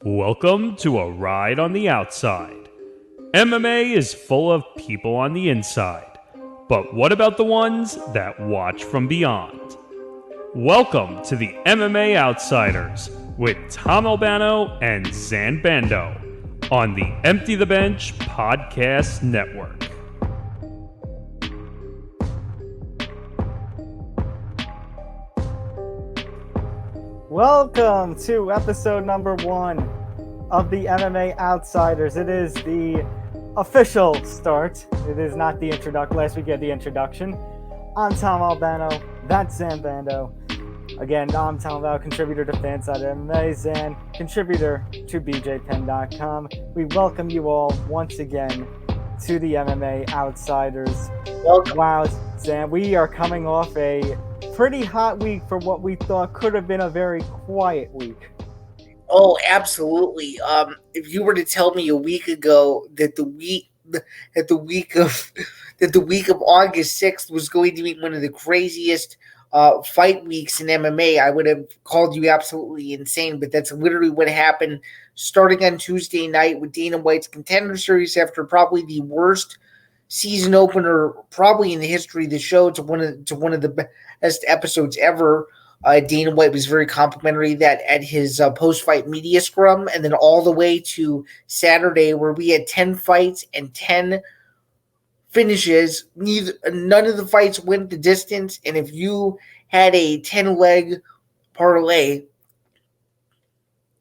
Welcome to a ride on the outside. MMA is full of people on the inside, but what about the ones that watch from beyond? Welcome to the MMA Outsiders with Tom Albano and Zain Bando on the Empty the Bench Podcast Network. Welcome to episode number 1 of the MMA Outsiders. It is the official start. It is not the introduction. Last week we had the introduction. I'm Tom Albano. That's Zain Bando. Again, I'm Tom Albano, contributor to Fanside MMA. Zain, contributor to BJPen.com. We welcome you all once again to the MMA Outsiders. Welcome. Wow, Zain, we are coming off a pretty hot week for what we thought could have been a very quiet week. Oh, absolutely. If you were to tell me a week ago that the week of August 6th was going to be one of the craziest fight weeks in MMA, I would have called you absolutely insane. But that's literally what happened. Starting on Tuesday night with Dana White's Contender Series, after probably the worst season opener probably in the history of the show, to one of the best episodes ever. Dana White was very complimentary that at his post-fight media scrum, and then all the way to Saturday where we had 10 fights and 10 finishes. None of the fights went the distance, and if you had a 10-leg parlay.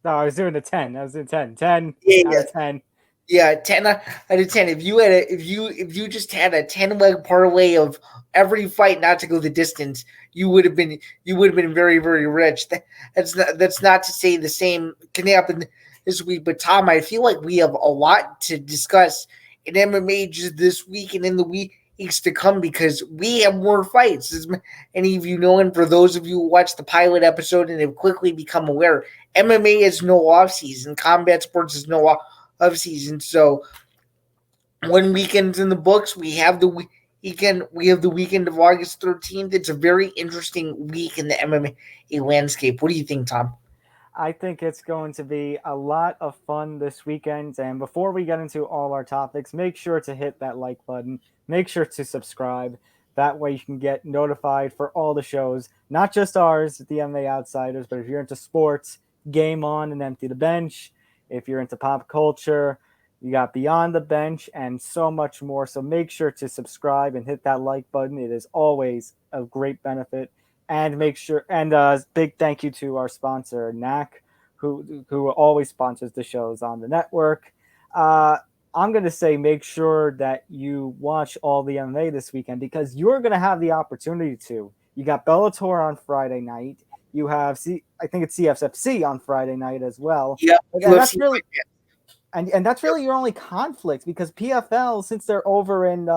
No, I was doing a 10. I was doing 10. 10 out of 10. Yeah, 10 out of 10. If you just had a 10-leg parlay of every fight not to go the distance, you would have been very, very rich. That's not to say the same can happen this week. But Tom, I feel like we have a lot to discuss in MMA just this week and in the weeks to come, because we have more fights, as any of you know. And for those of you who watched the pilot episode and have quickly become aware, MMA is no off season. Combat sports is no off season. So 1 weekend's in the books. We have the weekend of August 13th. It's a very interesting week in the MMA landscape. What do you think, Tom? I think it's going to be a lot of fun this weekend. And before we get into all our topics, make sure to hit that like button. Make sure to subscribe. That way you can get notified for all the shows, not just ours, the MMA Outsiders, but if you're into sports, Game On and Empty the Bench. If you're into pop culture, you got Beyond the Bench and so much more. So make sure to subscribe and hit that like button. It is always a great benefit. And make sure, and big thank you to our sponsor, NAC, who always sponsors the shows on the network. I'm going to say make sure that you watch all the MMA this weekend, because you're going to have the opportunity to. You got Bellator on Friday night. You have, I think it's CFFC on Friday night as well. Yeah, and that's really, and that's really your only conflict, because PFL, since they're over in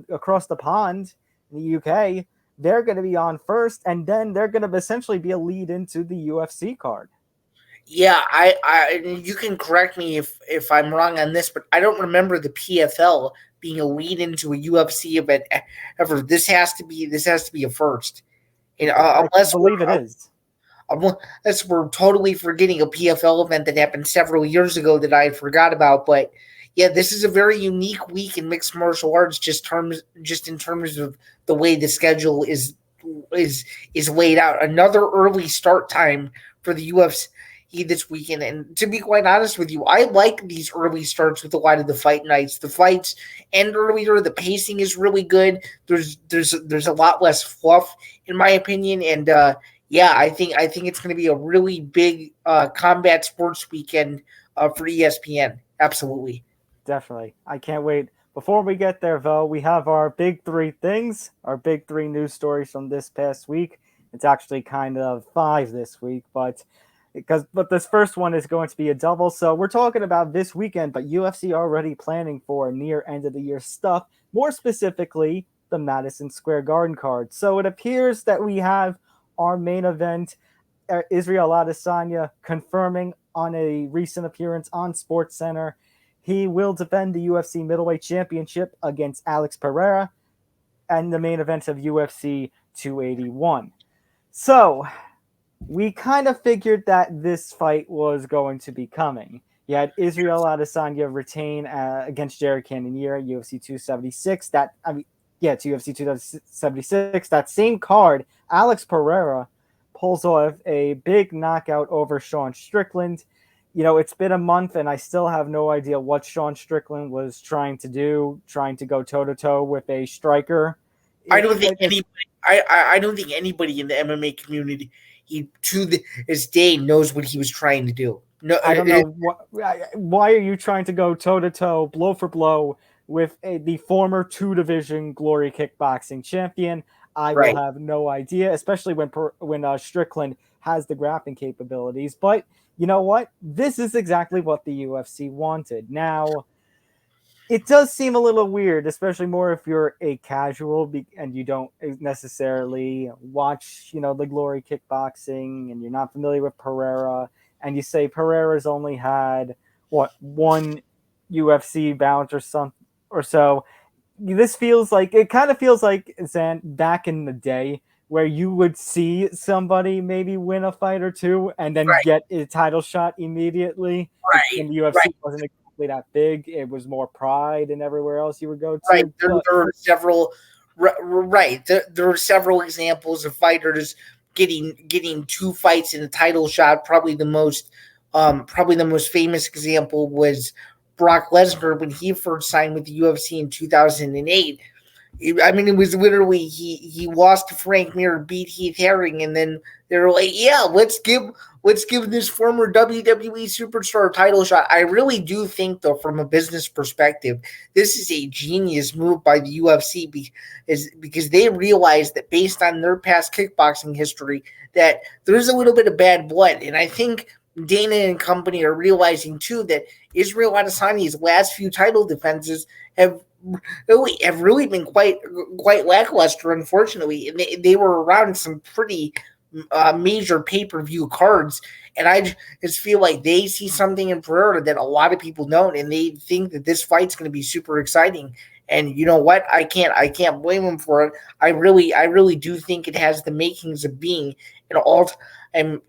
across the pond in the UK, they're going to be on first, and then they're going to essentially be a lead into the UFC card. Yeah, I you can correct me if I'm wrong on this, but I don't remember the PFL being a lead into a UFC event ever. This has to be a first. Unless I believe it is. Unless we're totally forgetting a PFL event that happened several years ago that I forgot about. But yeah, this is a very unique week in mixed martial arts, just in terms of the way the schedule is laid out. Another early start time for the UFC this weekend. And to be quite honest with you, I like these early starts with a lot of the fight nights. The fights end earlier. The pacing is really good. There's a lot less fluff, in my opinion. And I think it's going to be a really big combat sports weekend for ESPN. Absolutely. Definitely. I can't wait. Before we get there, though, we have our big 3 things, our big 3 news stories from this past week. It's actually kind of 5 this week, but this first one is going to be a double. So we're talking about this weekend, but UFC already planning for near end of the year stuff, more specifically the Madison Square Garden card. So it appears that we have our main event, Israel Adesanya, confirming on a recent appearance on SportsCenter. He will defend the UFC middleweight championship against Alex Pereira and the main event of UFC 281. So we kind of figured that this fight was going to be coming. You had Israel Adesanya retain against Jared Cannonier at UFC 276. It's UFC 276. That same card, Alex Pereira pulls off a big knockout over Sean Strickland. It's been a month and I still have no idea what Sean Strickland was trying to do, trying to go toe-to-toe with a striker. I don't think anybody in the MMA community to this day knows what he was trying to do. No, I don't know why are you trying to go toe-to-toe, blow for blow with the former 2-division Glory Kickboxing champion. I will have no idea, especially when Strickland has the grappling capabilities. But you know what? This is exactly what the UFC wanted. Now, it does seem a little weird, especially more if you're a casual and you don't necessarily watch, the Glory Kickboxing and you're not familiar with Pereira, and you say Pereira's only had one UFC bout or so. It kind of feels like Zain back in the day where you would see somebody maybe win a fight or two and then get a title shot immediately. And the UFC wasn't exactly that big. It was more Pride and everywhere else you would go to. Right. There are several. Right. There are several examples of fighters getting 2 fights in a title shot. Probably the most famous example was Brock Lesnar when he first signed with the UFC in 2008. I mean, it was literally he lost to Frank Mir, beat Heath Herring, and then they were like, "Yeah, let's give this former WWE superstar a title shot." I really do think, though, from a business perspective, this is a genius move by the UFC because they realize that based on their past kickboxing history, that there's a little bit of bad blood, and I think Dana and company are realizing too that Israel Adesanya's last few title defenses have really been quite lackluster, unfortunately. And they were around some pretty major pay-per-view cards, and I just feel like they see something in Pereira that a lot of people don't, and they think that this fight's going to be super exciting. And you know what? I can't blame them for it. I really do think it has the makings of being an all-time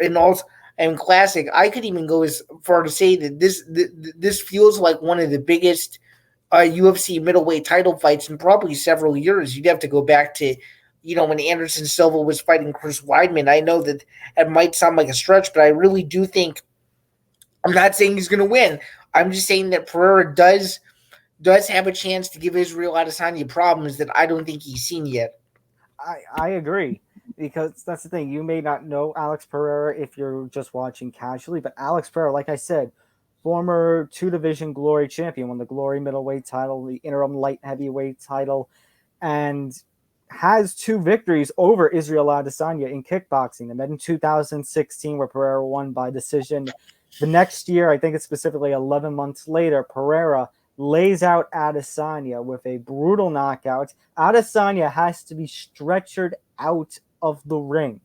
classic. I could even go as far to say that this feels like one of the biggest UFC middleweight title fights in probably several years. You'd have to go back to, when Anderson Silva was fighting Chris Weidman. I know that it might sound like a stretch, but I really do think, I'm not saying he's going to win. I'm just saying that Pereira does have a chance to give Israel Adesanya problems that I don't think he's seen yet. I agree, because that's the thing. You may not know Alex Pereira if you're just watching casually, but Alex Pereira, like I said, former 2-division Glory champion, won the Glory middleweight title, the interim light heavyweight title, and has 2 victories over Israel Adesanya in kickboxing. They met in 2016 where Pereira won by decision. The next year, I think it's specifically 11 months later, Pereira lays out Adesanya with a brutal knockout. Adesanya has to be stretchered out of the ring.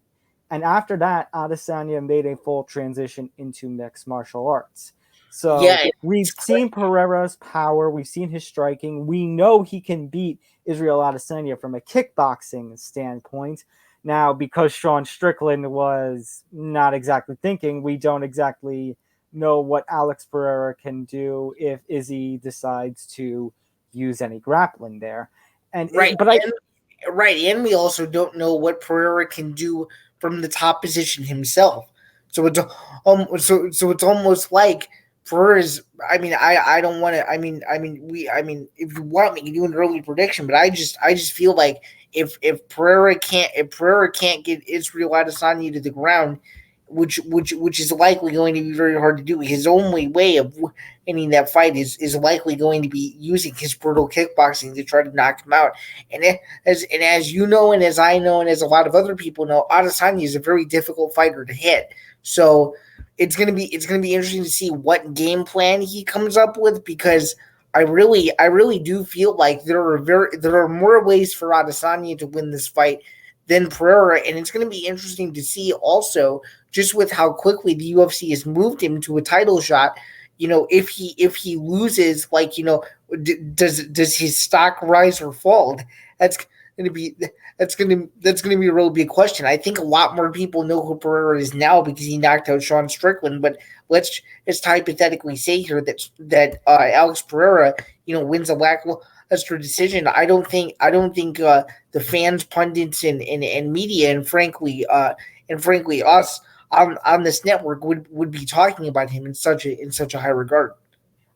And after that, Adesanya made a full transition into mixed martial arts. So we've seen Pereira's power. We've seen his striking. We know he can beat Israel Adesanya from a kickboxing standpoint. Now, because Sean Strickland was not exactly thinking, we don't exactly know what Alex Pereira can do if Izzy decides to use any grappling there. And and we also don't know what Pereira can do from the top position himself. So it's it's almost like Pereira's. I mean, I don't want to. I mean, if you want, we can do an early prediction, but I just feel like if Pereira can't get Israel Adesanya to the ground, which is likely going to be very hard to do. His only way of winning that fight is likely going to be using his brutal kickboxing to try to knock him out. And as you know, and as I know, and as a lot of other people know, Adesanya is a very difficult fighter to hit. So it's gonna be interesting to see what game plan he comes up with, because I really do feel like there are more ways for Adesanya to win this fight than Pereira, and it's going to be interesting to see also just with how quickly the UFC has moved him to a title shot. If he loses, does his stock rise or fall? That's that's gonna be a real big question. I think a lot more people know who Pereira is now because he knocked out Sean Strickland. But let's just hypothetically say here that Alex Pereira, wins a lackluster decision. I don't think the fans, pundits, and media, and frankly us on this network would be talking about him in such a high regard.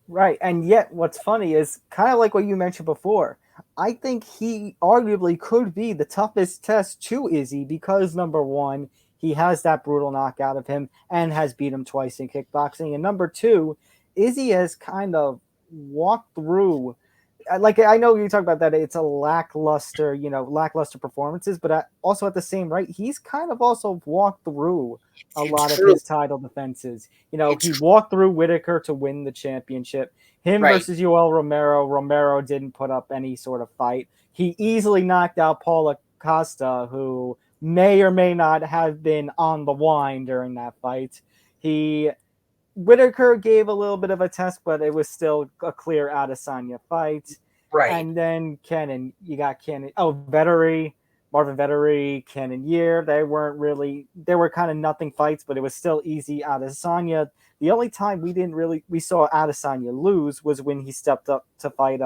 Right. And yet what's funny is kind of like what you mentioned before. I think he arguably could be the toughest test to Izzy because, number one, he has that brutal knockout of him and has beat him twice in kickboxing. And number two, Izzy has kind of walked through, like, I know you talk about that it's a lackluster performances, but also at the same right, he's kind of also walked through a lot of his title defenses. He walked through Whitaker to win the championship. Him versus Yoel Romero. Romero didn't put up any sort of fight. He easily knocked out Paulo Costa, who may or may not have been on the wine during that fight. Whitaker gave a little bit of a test, but it was still a clear Adesanya fight. Right. And then you got Cannon. Oh, Marvin Vettori, Cannonier. They were kind of nothing fights, but it was still easy Adesanya. The only time we saw Adesanya lose was when he stepped up to fight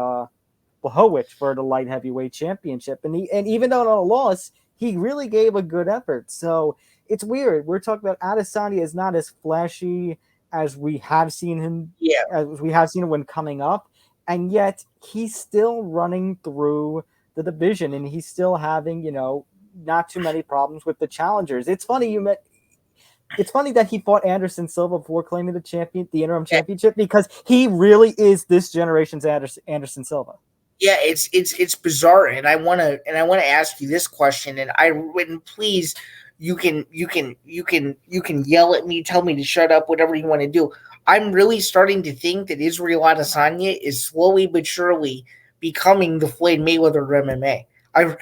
Blachowicz for the light heavyweight championship. And even though on a loss, he really gave a good effort. So it's weird. We're talking about Adesanya is not as flashy as we have seen him, as we have seen him when coming up, and yet he's still running through the division, and he's still having, not too many problems with the challengers. It's funny that he fought Anderson Silva before claiming the interim championship, because he really is this generation's Anderson Silva. Yeah, it's bizarre, and I want to ask you this question, and please. You can yell at me, tell me to shut up, whatever you want to do. I'm really starting to think that Israel Adesanya is slowly but surely becoming the Floyd Mayweather of MMA. I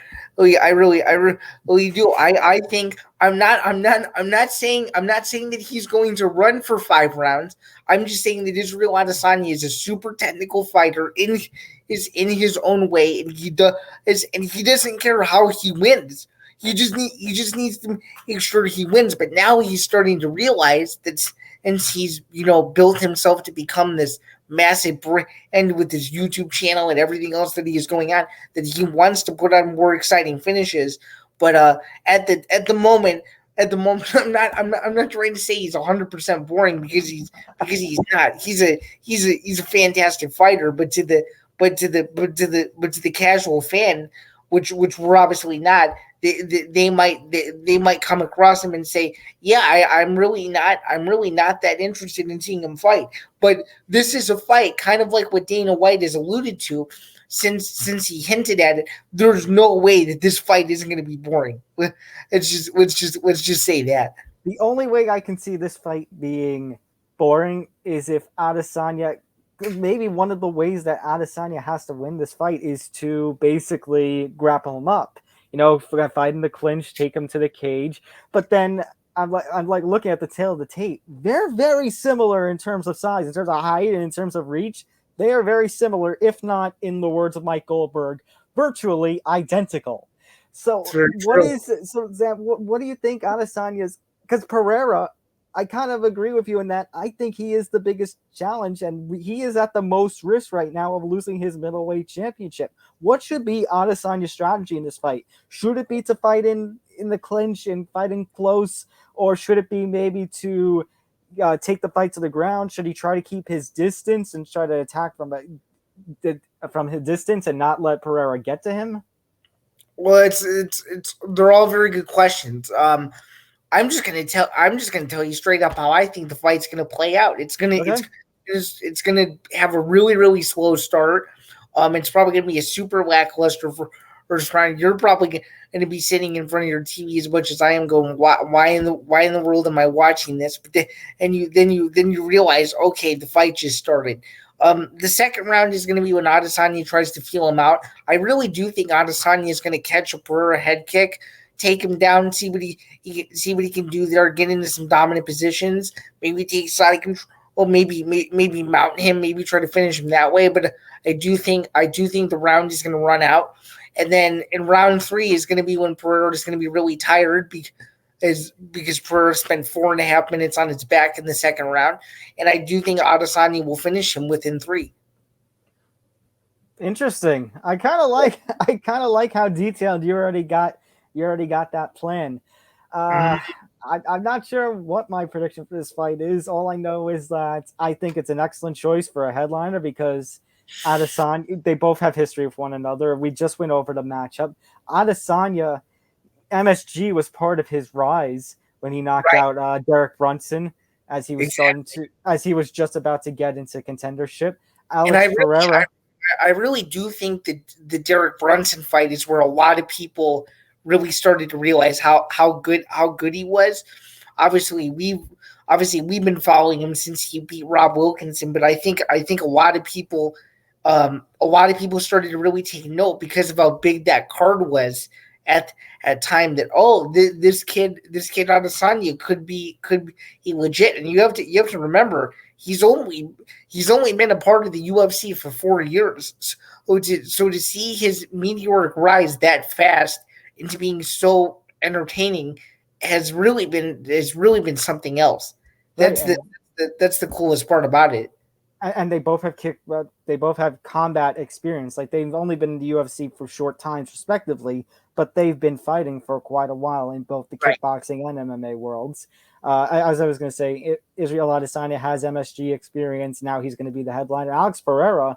really do. I think I'm not saying that he's going to run for 5 rounds. I'm just saying that Israel Adesanya is a super technical fighter in his own way, and he doesn't care how he wins. He just needs to make sure he wins. But now he's starting to realize that, and he's built himself to become this massive brand with his YouTube channel and everything else that he is going on, that he wants to put on more exciting finishes. But at the moment, I'm not trying to say he's 100% boring because he's not. He's a fantastic fighter, but to the casual fan, which we're obviously not. They might come across him and say, "Yeah, I'm really not that interested in seeing him fight." But this is a fight, kind of like what Dana White has alluded to, since he hinted at it. There's no way that this fight isn't going to be boring. Let's just say that. The only way I can see this fight being boring is if Adesanya. Maybe one of the ways that Adesanya has to win this fight is to basically grapple him up. Fight in the clinch, take him to the cage. But then I'm like looking at the tail of the tape. They're very similar in terms of size, in terms of height, and in terms of reach. They are very similar, if not, in the words of Mike Goldberg, virtually identical. So Zan, what do you think Adesanya's? Because Pereira, I kind of agree with you in that I think he is the biggest challenge, and he is at the most risk right now of losing his middleweight championship. What should be Adesanya's strategy in this fight? Should it be to fight in the clinch and fighting close, or should it be maybe to take the fight to the ground? Should he try to keep his distance and try to attack from his distance and not let Pereira get to him? Well, they're all very good questions. I'm just gonna tell you straight up how I think the fight's gonna play out. It's gonna have a really, really slow start. It's probably gonna be a super lackluster first round. You're probably gonna be sitting in front of your TV as much as I am, going, why in the world am I watching this? But then you realize, okay, the fight just started. The second round is going to be when Adesanya tries to feel him out. I really do think Adesanya is going to catch a Pereira head kick, take him down, see what he can do there, get into some dominant positions, maybe take side well, maybe mount him, maybe try to finish him that way. But I do think the round is going to run out, and then in round 3 is going to be when Pereira is going to be really tired because Pereira spent 4.5 minutes on his back in the second round, and I do think Adesanya will finish him within 3. Interesting. I kind of like how detailed you already got that plan. I'm not sure what my prediction for this fight is. All I know is that I think it's an excellent choice for a headliner because Adesanya, they both have history with one another. We just went over the matchup. Adesanya, MSG was part of his rise when he knocked out Derek Brunson as he was just about to get into contendership. Pereira. I really do think that the Derek Brunson fight is where a lot of people really started to realize how good he was. Obviously, we've been following him since he beat Rob Wilkinson, but I think a lot of people started to really take note because of how big that card was at time that this kid Adesanya could be legit. And you have to remember he's only been a part of the UFC for 4 years. So to see his meteoric rise that fast into being so entertaining has really been something else. That's the coolest part about it. And they both have combat experience. Like they've only been in the UFC for short times, respectively, but they've been fighting for quite a while in both the kickboxing and MMA worlds. As I was going to say, Israel Adesanya has MSG experience. Now he's going to be the headliner. Alex Pereira,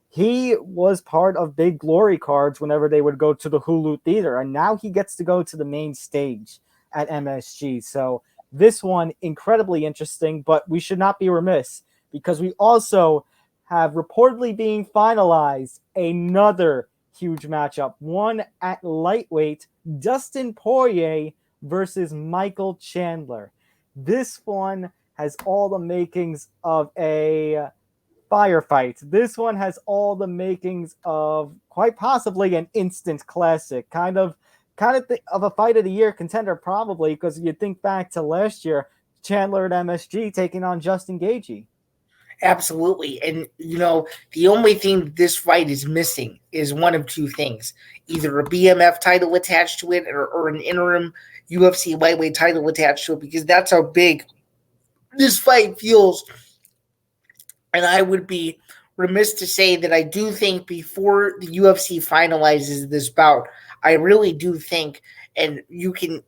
he was part of big glory cards whenever they would go to the Hulu Theater, and now he gets to go to the main stage at MSG. So this one, incredibly interesting, but we should not be remiss because we also have reportedly being finalized another huge matchup, one at lightweight, Dustin Poirier versus Michael Chandler. This one has all the makings of a firefight. This one has all the makings of quite possibly an instant classic, kind of a fight of the year contender, probably, because you think back to last year, Chandler at MSG taking on Justin Gaethje. Absolutely. And, the only thing this fight is missing is one of two things. Either a BMF title attached to it or an interim UFC lightweight title attached to it, because that's how big this fight feels. And I would be remiss to say that I do think before the UFC finalizes this bout, I really do think, and you can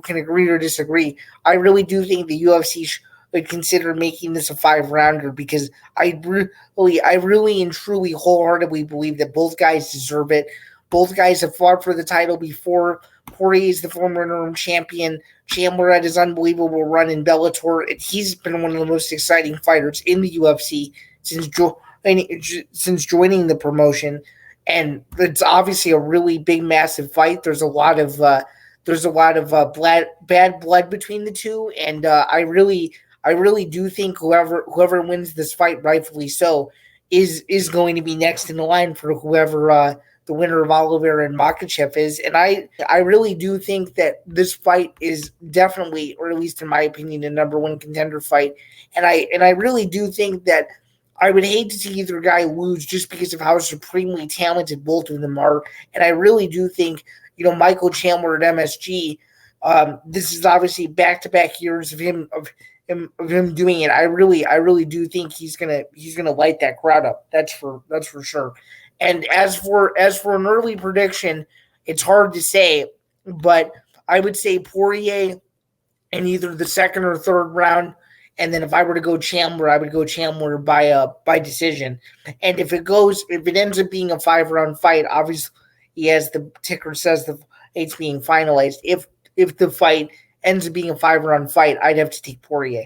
agree or disagree, I really do think the UFC would consider making this a 5-rounder because I really and truly wholeheartedly believe that both guys deserve it. Both guys have fought for the title before. Poirier is the former interim champion. Chandler had his unbelievable run in Bellator. He's been one of the most exciting fighters in the UFC since joining the promotion. And it's obviously a really big, massive fight. There's a lot of bad blood between the two, and I really do think whoever wins this fight, rightfully so, is going to be next in the line for whoever the winner of Oliveira and Makhachev is. And I really do think that this fight is definitely, or at least in my opinion, a number one contender fight. And I really do think that I would hate to see either guy lose just because of how supremely talented both of them are. And I really do think, Michael Chandler at MSG, this is obviously back-to-back years of him doing it. I really do think he's gonna light that crowd up. That's for sure. And as for an early prediction, it's hard to say, but I would say Poirier in either the second or third round. And then if I were to go Chandler, I would go Chandler by decision. And if it ends up being a 5-round fight, obviously, as the ticker says, it's being finalized. If the fight ends up being a 5-round fight, I'd have to take Poirier.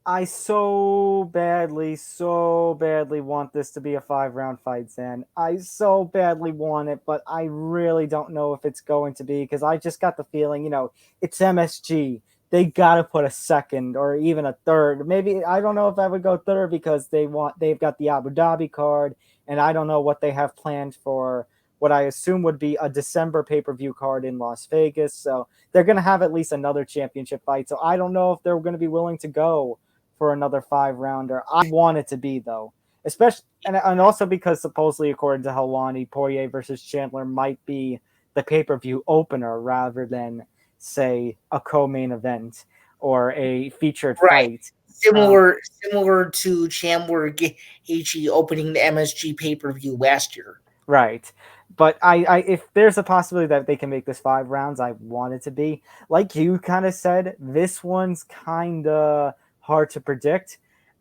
I so badly want this to be a 5-round fight, Zain. I so badly want it, but I really don't know if it's going to be because I just got the feeling, it's MSG. They got to put a second or even a third. Maybe I don't know if I would go third because they've got the Abu Dhabi card, and I don't know what they have planned for what I assume would be a December pay-per-view card in Las Vegas. So they're going to have at least another championship fight. So I don't know if they're going to be willing to go for another 5-rounder. I want it to be, though. Especially, and also because supposedly, according to Helwani, Poirier versus Chandler might be the pay-per-view opener rather than, say, a co-main event or a featured fight. Similar to Chandler Gaethje opening the MSG pay-per-view last year. Right. But I if there's a possibility that they can make this 5 rounds, I want it to be. Like you kind of said, this one's kind of hard to predict.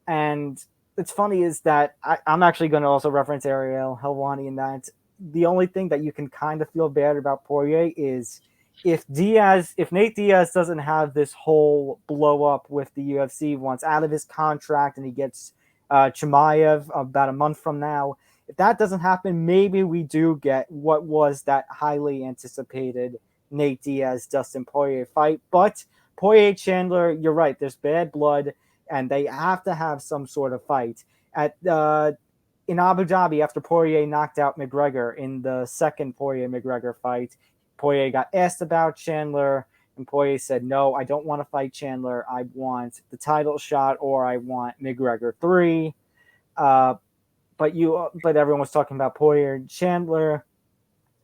And it's funny is that I'm actually going to also reference Ariel Helwani in that the only thing that you can kind of feel bad about Poirier is if Nate Diaz doesn't have this whole blow up with the UFC once out of his contract and he gets Chimaev about a month from now, if that doesn't happen, maybe we do get what was that highly anticipated Nate Diaz Dustin Poirier fight. But Poirier Chandler, you're right. There's bad blood, and they have to have some sort of fight. In Abu Dhabi, after Poirier knocked out McGregor in the second Poirier McGregor fight, Poirier got asked about Chandler, and Poirier said, "No, I don't want to fight Chandler. I want the title shot, or I want McGregor 3." But everyone was talking about Poirier and Chandler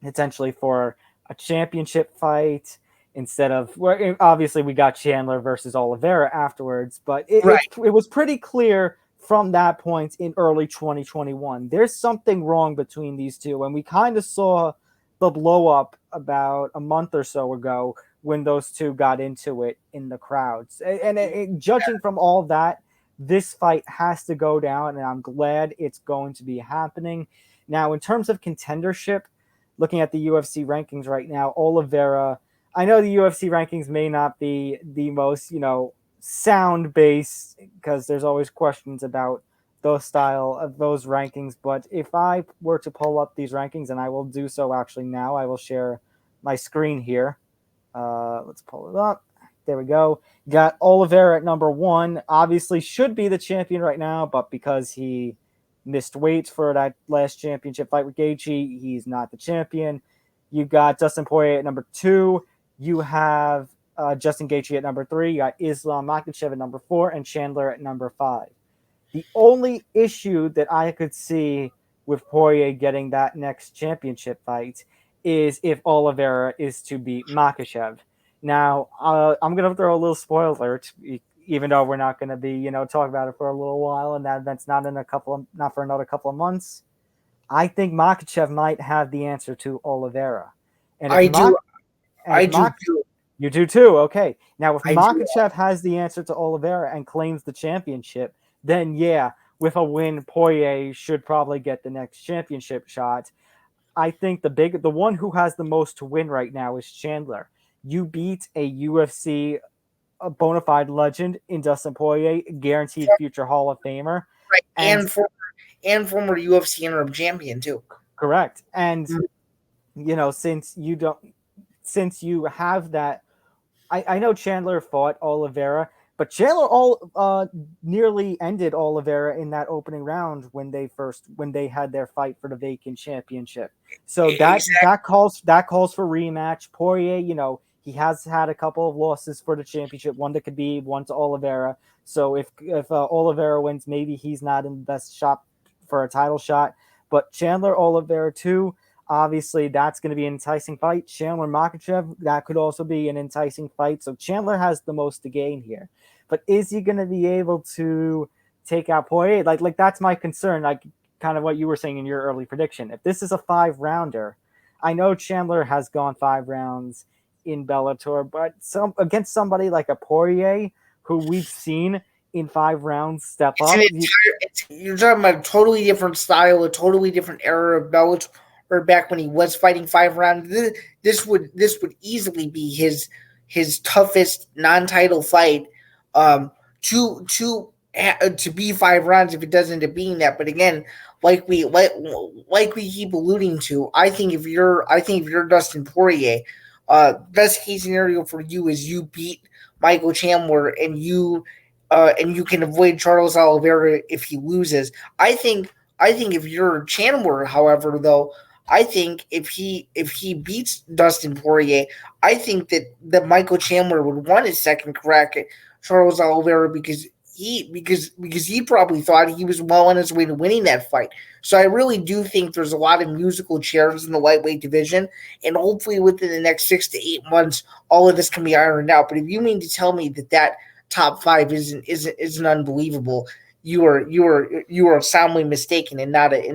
essentially for a championship fight instead of, well, obviously we got Chandler versus Oliveira afterwards, but it was pretty clear from that point in early 2021. There's something wrong between these two, and we kind of saw the blow up about a month or so ago when those two got into it in the crowds. And judging from all that, this fight has to go down, and I'm glad it's going to be happening. Now, in terms of contendership, looking at the UFC rankings right now, Oliveira, I know the UFC rankings may not be the most, sound base because there's always questions about those style of those rankings. But if I were to pull up these rankings, and I will do so actually now, I will share my screen here. Let's pull it up. There we go. Got Oliveira at number 1. Obviously should be the champion right now, but because he missed weight for that last championship fight with Gaethje, he's not the champion. You got Dustin Poirier at number 2. You have Justin Gaethje at number 3. You got Islam Makhachev at number 4 and Chandler at number 5. The only issue that I could see with Poirier getting that next championship fight is if Oliveira is to beat Makhachev. Now, I'm going to throw a little spoiler alert, even though we're not going to be, talking about it for a little while, and that event's not for another couple of months. I think Makhachev might have the answer to Oliveira. And I do too. You do too. Okay. Now, if Makhachev has the answer to Oliveira and claims the championship, then yeah, with a win, Poirier should probably get the next championship shot. I think the one who has the most to win right now is Chandler. You beat a UFC bona fide legend in Dustin Poirier, guaranteed future Hall of Famer, right? And former UFC interim champion too. Correct. And since you have that, I know Chandler fought Oliveira, but Chandler nearly ended Oliveira in that opening round when they had their fight for the vacant championship. So that calls for rematch. Poirier, he has had a couple of losses for the championship, one to Khabib, one to Oliveira. So if Oliveira wins, maybe he's not in the best shot for a title shot. But Chandler Oliveira too, obviously that's going to be an enticing fight. Chandler Makhachev, that could also be an enticing fight. So Chandler has the most to gain here. But is he going to be able to take out Poirier? Like that's my concern. Like kind of what you were saying in your early prediction. If this is a 5-rounder, I know Chandler has gone 5 rounds in Bellator, but against somebody like a Poirier, who we've seen in 5 rounds step up. You're talking about a totally different style, a totally different era of Bellator, or back when he was fighting 5 rounds. This would easily be his toughest non-title fight. To be 5 rounds if it doesn't end up being that. But again, like we keep alluding to, I think if you're Dustin Poirier, best case scenario for you is you beat Michael Chandler and you can avoid Charles Oliveira if he loses. I think if you're Chandler, however, though, I think if he beats Dustin Poirier, I think that Michael Chandler would want his second crack at Charles Oliveira because because he probably thought he was well on his way to winning that fight. So I really do think there's a lot of musical chairs in the lightweight division, and hopefully within the next 6 to 8 months, all of this can be ironed out. But if you mean to tell me that top five isn't unbelievable, you are soundly mistaken, and not an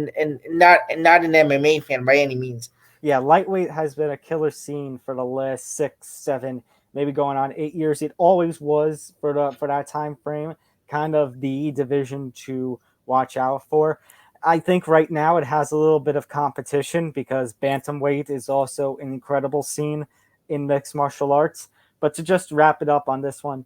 MMA fan by any means. Yeah, lightweight has been a killer scene for the last 6, 7, maybe going on 8 years. It always was for that time frame, kind of the division to watch out for. I think right now it has a little bit of competition because bantamweight is also an incredible scene in mixed martial arts. But to just wrap it up on this one,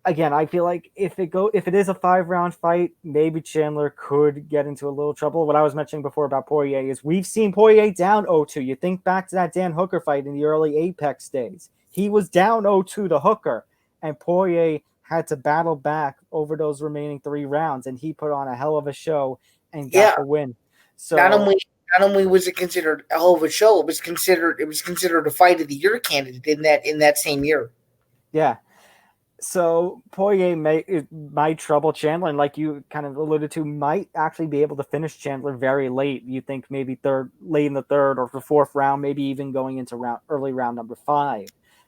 again, I feel like if it is a 5-round fight, maybe Chandler could get into a little trouble. What I was mentioning before about Poirier is we've seen Poirier down 0-2. You think back to that Dan Hooker fight in the early Apex days. He was down 0-2 to Hooker, and Poirier had to battle back over those remaining 3 rounds, and he put on a hell of a show and got the win. So not only was it considered a hell of a show, it was considered a fight of the year candidate in that same year. Yeah. So Poirier might trouble Chandler, and like you kind of alluded to, might actually be able to finish Chandler very late. You think maybe late in the third or the 4th round, maybe even going into early round number 5.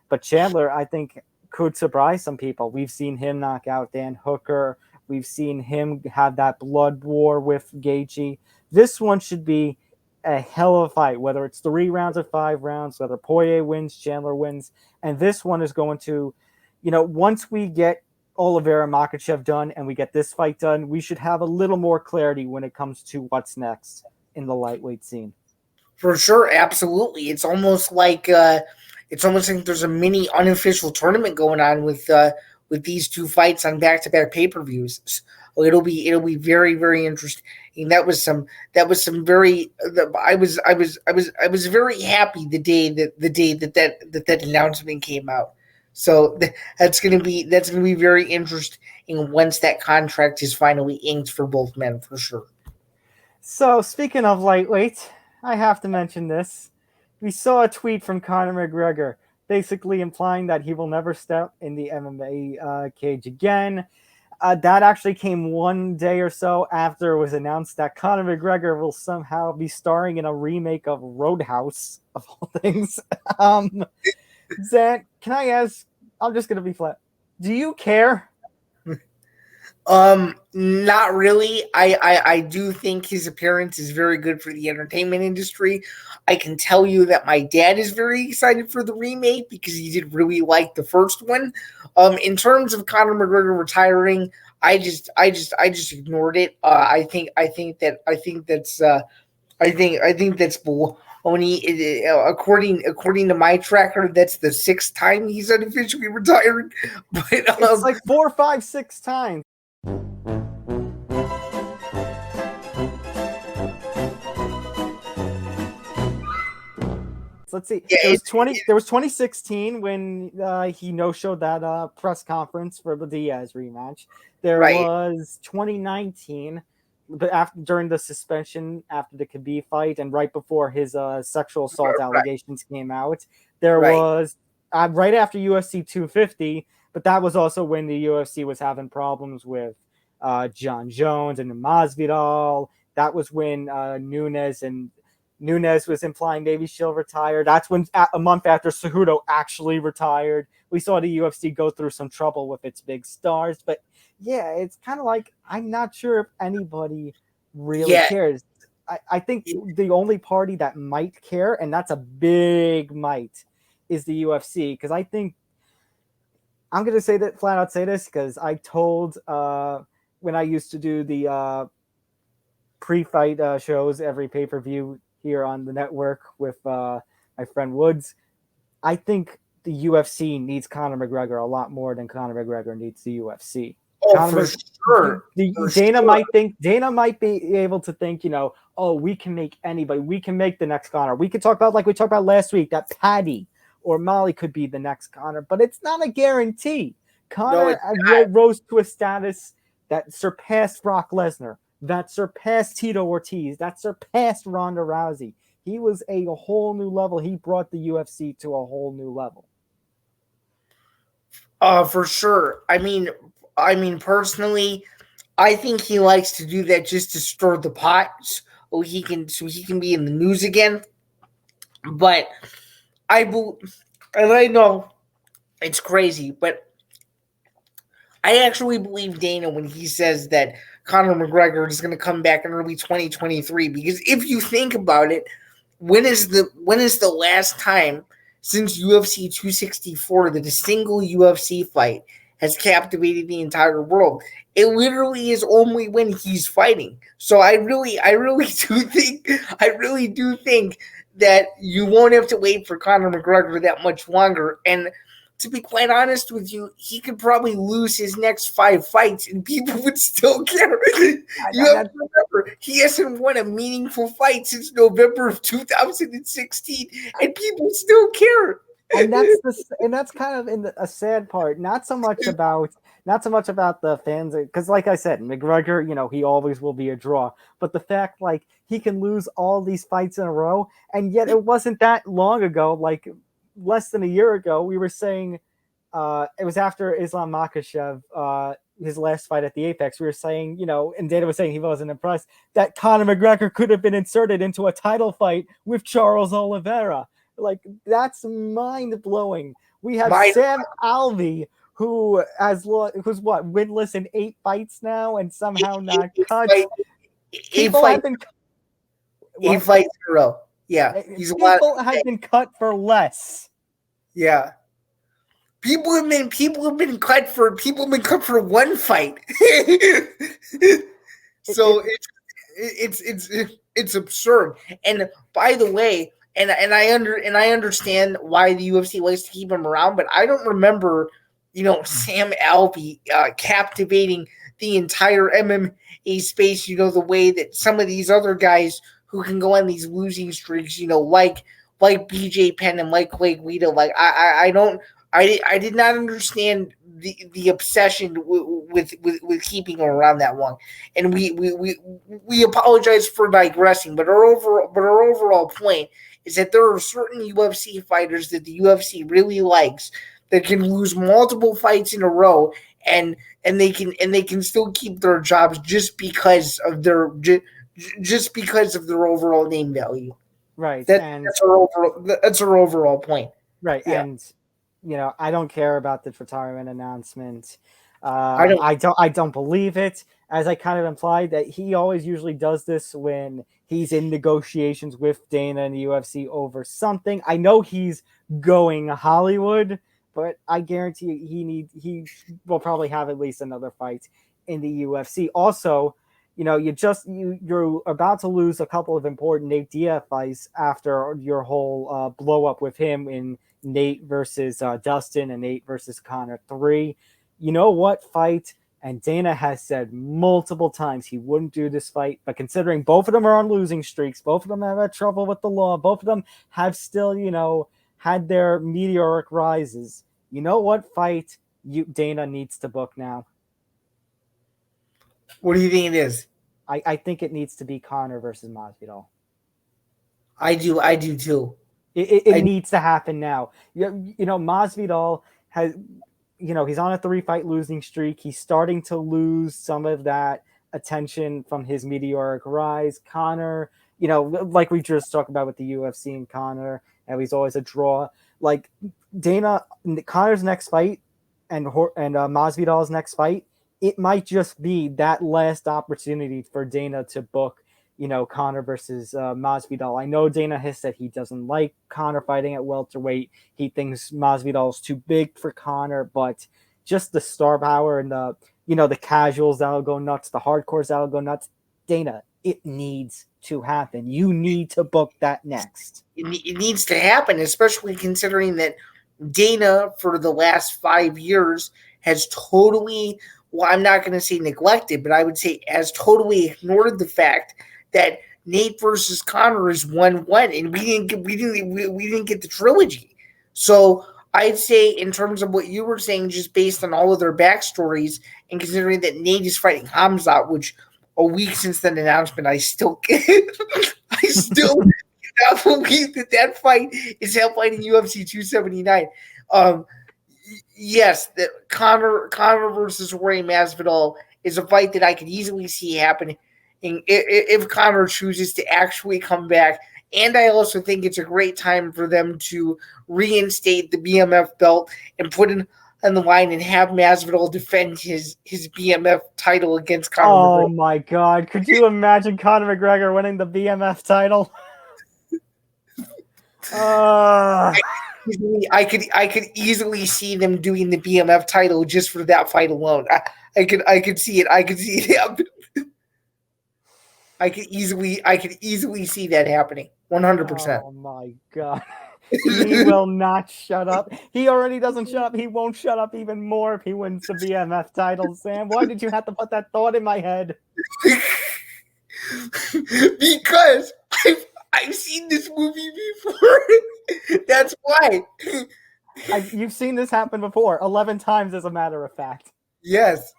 But Chandler, I think, could surprise some people. We've seen him knock out Dan Hooker. We've seen him have that blood war with Gaethje. This one should be a hell of a fight, whether it's 3 rounds or 5 rounds, whether Poirier wins, Chandler wins. And this one is going to, once we get Oliveira Makhachev done and we get this fight done, we should have a little more clarity when it comes to what's next in the lightweight scene. For sure, absolutely. It's almost like there's a mini unofficial tournament going on with these 2 fights on back-to-back pay-per-views. So it'll be very, very interesting. That was some very. I was very happy the day that announcement came out. So that's gonna be very interesting once that contract is finally inked for both men, for sure. So speaking of lightweight, I have to mention this. We saw a tweet from Conor McGregor basically implying that he will never step in the MMA cage again. That actually came 1 day or so after it was announced that Conor McGregor will somehow be starring in a remake of Roadhouse, of all things. Zain, can I ask, I'm just going to be flat, do you care? Not really. I do think his appearance is very good for the entertainment industry. I can tell you that my dad is very excited for the remake because he did really like the first one. In terms of Conor McGregor retiring, I just ignored it. I think that's only according to my tracker, that's the 6th time he's unofficially retired. But it's like 4, 5, 6 times. Let's see. Yeah, there was 2016 when he no-showed that press conference for the Diaz rematch. There was 2019, but during the suspension after the Khabib fight and right before his sexual assault allegations came out. There was right after UFC 250, but that was also when the UFC was having problems with John Jones and Masvidal. That was when Nunes was implying maybe she'll retire. That's when a month after Cejudo actually retired. We saw the UFC go through some trouble with its big stars. But yeah, it's kind of like, I'm not sure if anybody really cares. I think the only party that might care, and that's a big might, is the UFC. Because I think, I'm going to say that, flat out say this, because I told when I used to do the pre-fight shows, every pay-per-view here on the network with my friend Woods, I think the UFC needs Conor McGregor a lot more than Conor McGregor needs the UFC. For sure. Dana might be able to think, we can make anybody. We can make the next Conor. We could talk about, like we talked about last week, that Paddy or Molly could be the next Conor, but it's not a guarantee. Conor rose to a status that surpassed Brock Lesnar, that surpassed Tito Ortiz, that surpassed Ronda Rousey. He was a whole new level. He brought the UFC to a whole new level. For sure. I mean, I memean, personally, I think he likes to do that just to stir the pot, so he can be in the news again. But I know it's crazy, but I actually believe Dana when he says that Conor McGregor is going to come back in early 2023. Because if you think about it, when is the last time since UFC 264 that a single UFC fight has captivated the entire world? It literally is only when he's fighting. So I really do think that you won't have to wait for Conor McGregor that much longer. And to be quite honest with you, he could probably lose his next 5 fights and people would still care. You have to remember, he hasn't won a meaningful fight since November of 2016, and people still care. And that's kind of a sad part. Not so much about the fans, because like I said, McGregor, he always will be a draw. But the fact, like, he can lose all these fights in a row, and yet it wasn't that long ago, like less than a year ago, we were saying it was after Islam Makhachev, his last fight at the Apex. We were saying, and Dana was saying he wasn't impressed that Conor McGregor could have been inserted into a title fight with Charles Oliveira. Like, that's mind blowing. We have Sam Alvey, who's winless in 8 fights now, and somehow not cut. 8 fights in a row. Yeah, people have been cut for less. Yeah, people have been cut for 1 fight. So it's absurd. And by the way, and I understand why the UFC likes to keep him around, but I don't remember, Sam Alvey captivating the entire MMA space. The way that some of these other guys who can go on these losing streaks, like BJ Penn and like Clay Guida. Like I did not understand the obsession with keeping him around that long. And we apologize for digressing, but our overall point is that there are certain UFC fighters that the UFC really likes that can lose multiple fights in a row and they can still keep their jobs just because of their overall name value. Right. That's our overall point. Right. Yeah. And I don't care about the retirement announcement. I don't believe it. As I kind of implied, that he always usually does this when he's in negotiations with Dana and the UFC over something. I know he's going Hollywood, but I guarantee he will probably have at least another fight in the UFC. Also, you're about to lose a couple of important Nate Diaz fights after your whole blow up with him in Nate versus Dustin and Nate versus Conor 3. You know what fight? And Dana has said multiple times he wouldn't do this fight, but considering both of them are on losing streaks, both of them have had trouble with the law, both of them have still, had their meteoric rises. You know what fight Dana needs to book now? What do you think it is? I think it needs to be Conor versus Masvidal. I do too. It needs to happen now. Masvidal has, he's on a 3-fight losing streak. He's starting to lose some of that attention from his meteoric rise. Conor, like we just talked about with the UFC and Conor, and he's always a draw. Like Conor's next fight and Masvidal's next fight, it might just be that last opportunity for Dana to book, Conor versus Masvidal. I know Dana has said he doesn't like Conor fighting at welterweight. He thinks Masvidal is too big for Conor, but just the star power and the casuals that'll go nuts, the hardcores that'll go nuts. Dana, it needs to happen. You need to book that next. It needs to happen, especially considering that Dana for the last 5 years has totally, well, I'm not going to say neglected, but I would say has totally ignored the fact that Nate versus Conor is 1-1, and we didn't get the trilogy. So I'd say, in terms of what you were saying, just based on all of their backstories, and considering that Nate is fighting Hamzat, which a week since that announcement, I still cannot believe that fight is held fighting UFC 279. yes, that Conor versus Jorge Masvidal is a fight that I could easily see happening if Conor chooses to actually come back. And I also think it's a great time for them to reinstate the BMF belt and put it on the line and have Masvidal defend his BMF title against Conor Oh McGregor. my God! Could you imagine Conor McGregor winning the BMF title? I could easily see them doing the BMF title just for that fight alone. I could see it. I could see it happen. I could easily see that happening. 100%. Oh my God. He will not shut up. He already doesn't shut up. He won't shut up even more if he wins the BMF title, Sam. Why did you have to put that thought in my head? Because I've seen this movie before. That's why. You've seen this happen before 11 times, as a matter of fact. Yes.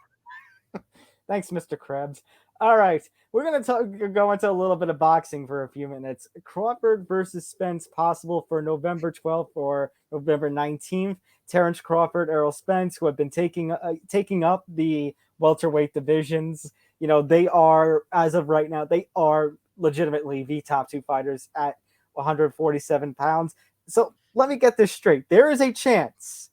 Thanks, Mr. Krebs. All right. We're going to go into a little bit of boxing for a few minutes. Crawford versus Spence possible for November 12th or November 19th. Terence Crawford, Errol Spence, who have been taking up the welterweight divisions. You know, they are, as of right now, they are legitimately the top two fighters at 147 pounds. So let me get this straight. There is a chance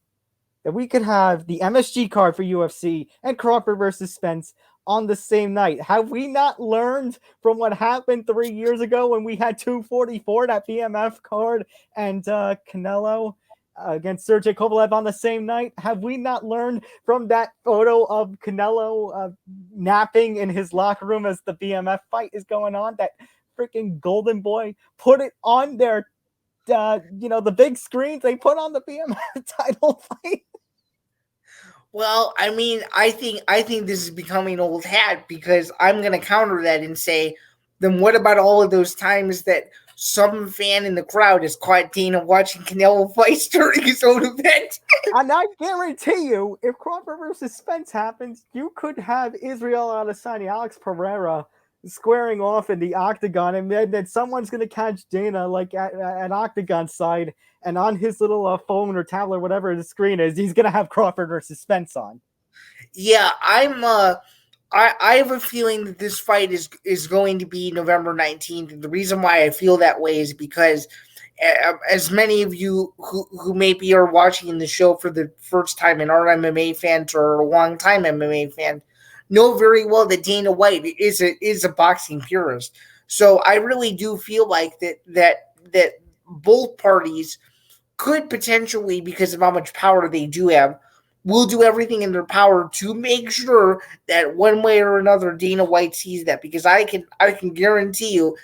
that we could have the MSG card for UFC and Crawford versus Spence on the same night. Have we not learned from what happened 3 years ago when we had 244, that BMF card, and Canelo against Sergey Kovalev on the same night? Have we not learned from that photo of Canelo napping in his locker room as the BMF fight is going on, that freaking Golden Boy put it on their, the big screens they put on the BMF title fight? Well, I mean, I think this is becoming old hat, because I'm going to counter that and say, then what about all of those times that some fan in the crowd has caught Dana watching Canelo fights during his own event? And I guarantee you, if Crawford versus Spence happens, you could have Israel Adesanya, Alex Pereira squaring off in the octagon, and then someone's going to catch Dana like at an octagon side, and on his little phone or tablet, whatever the screen is, he's going to have Crawford versus Spence on. Yeah, I have a feeling that this fight is going to be November 19th. And the reason why I feel that way is because, as many of you who maybe are watching the show for the first time and are MMA fans or a long time MMA fan, know very well that Dana White is a boxing purist. So I really do feel like that both parties could potentially, because of how much power they do have, will do everything in their power to make sure that one way or another Dana White sees that, because I can guarantee you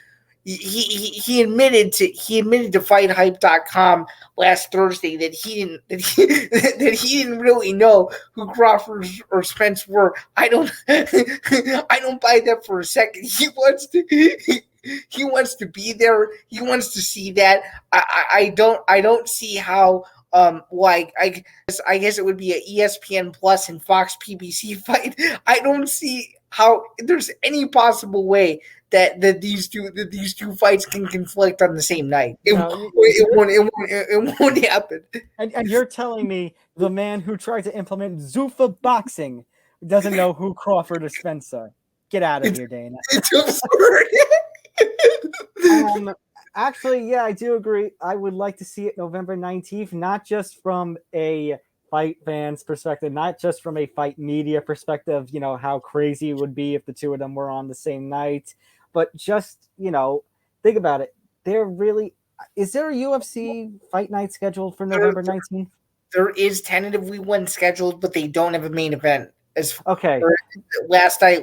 he admitted to FightHype.com last Thursday that he didn't really know who Crawford or Spence were. I don't buy that for a second. He wants to be there. He wants to see that. I don't see how. I guess it would be an ESPN Plus and Fox PBC fight. I don't see how there's any possible way that these two fights can conflict on the same night. It won't happen. And you're telling me the man who tried to implement Zuffa boxing doesn't know who Crawford or Spence are? Get out of here, Dana. It's absurd. Actually, yeah, I do agree. I would like to see it November 19th, not just from a fight fans perspective, not just from a fight media perspective, how crazy it would be if the two of them were on the same night, but just, think about it. Is there a UFC fight night scheduled for November 19th? There is tentatively one scheduled, but they don't have a main event. Okay. Last I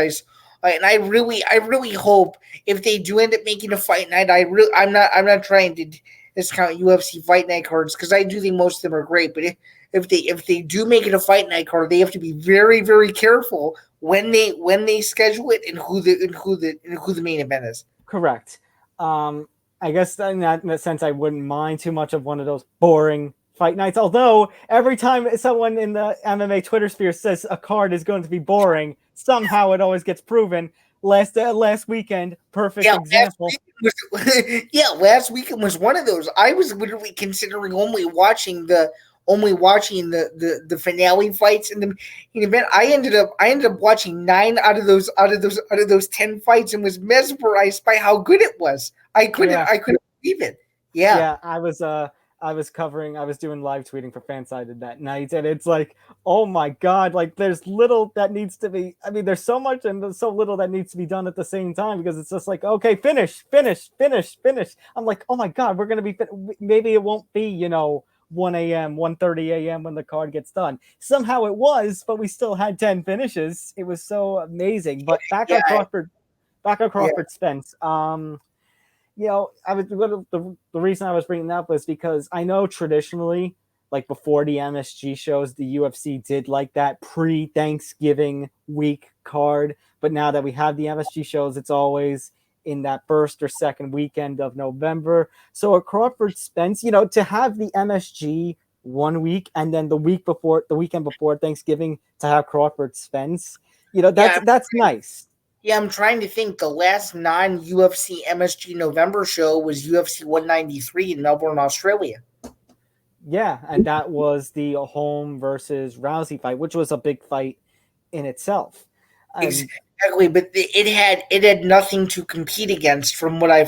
saw. And I really hope, if they do end up making a fight night, I'm not trying to discount UFC fight night cards, because I do think most of them are great. But if they do make it a fight night card, they have to be very, very careful when they schedule it and who the main event is. Correct. I guess in that sense, I wouldn't mind too much of one of those boring fight nights. Although every time someone in the MMA Twitter sphere says a card is going to be boring, somehow it always gets proven. Last weekend, perfect example. Last weekend was one of those. I was literally considering only watching the only watching the finale fights in the main event. I ended up watching 9 out of those 10 fights and was mesmerized by how good it was. I couldn't believe it. Yeah. I was doing live tweeting for Fansided that night, and it's like, oh my god, like there's little that needs to be. I mean, there's so much and there's so little that needs to be done at the same time, because it's just like, okay, finish. I'm like, oh my god, we're gonna be maybe it won't be 1 a.m., 1:30 a.m. when the card gets done. Somehow it was, but we still had 10 finishes. It was so amazing. But back on Crawford, Spence. The reason I was bringing that up was because I know traditionally, like before the MSG shows, the UFC did like that pre-Thanksgiving week card. But now that we have the MSG shows, it's always in that first or second weekend of November. So at Crawford Spence, to have the MSG 1 week and then the weekend before Thanksgiving to have Crawford Spence, that's nice. Yeah, I'm trying to think. The last non-UFC MSG November show was UFC 193 in Melbourne, Australia. Yeah, and that was the Holm versus Rousey fight, which was a big fight in itself. Exactly, but it had nothing to compete against from what I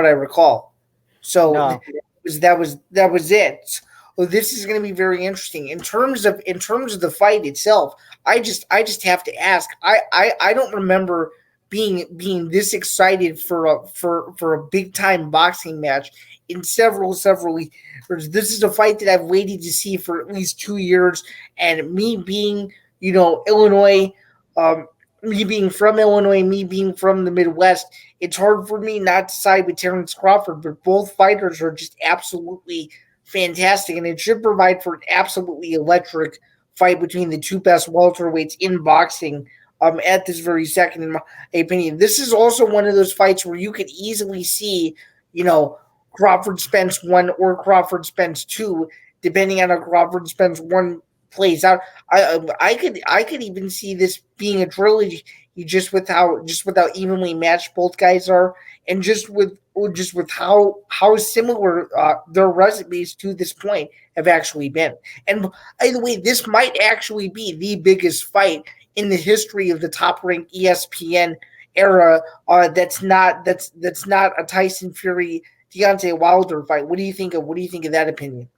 recall. So that was it. Well, this is going to be very interesting in terms of the fight itself. I just have to ask. I don't remember being this excited for a big time boxing match in several years. This is a fight that I've waited to see for at least 2 years, and me being Illinois, me being from Illinois, me being from the Midwest, it's hard for me not to side with Terence Crawford. But both fighters are just absolutely fantastic, and it should provide for an absolutely electric fight between the two best welterweights in boxing at this very second, in my opinion. This is also one of those fights where you could easily see, Crawford Spence 1 or Crawford Spence 2, depending on how Crawford Spence 1 plays out. I could even see this being a trilogy just with how evenly matched both guys are, and just with how similar their resumes to this point have actually been. And by the way, this might actually be the biggest fight in the history of the top-ranked ESPN era. That's not a Tyson Fury Deontay Wilder fight. What do you think of that opinion?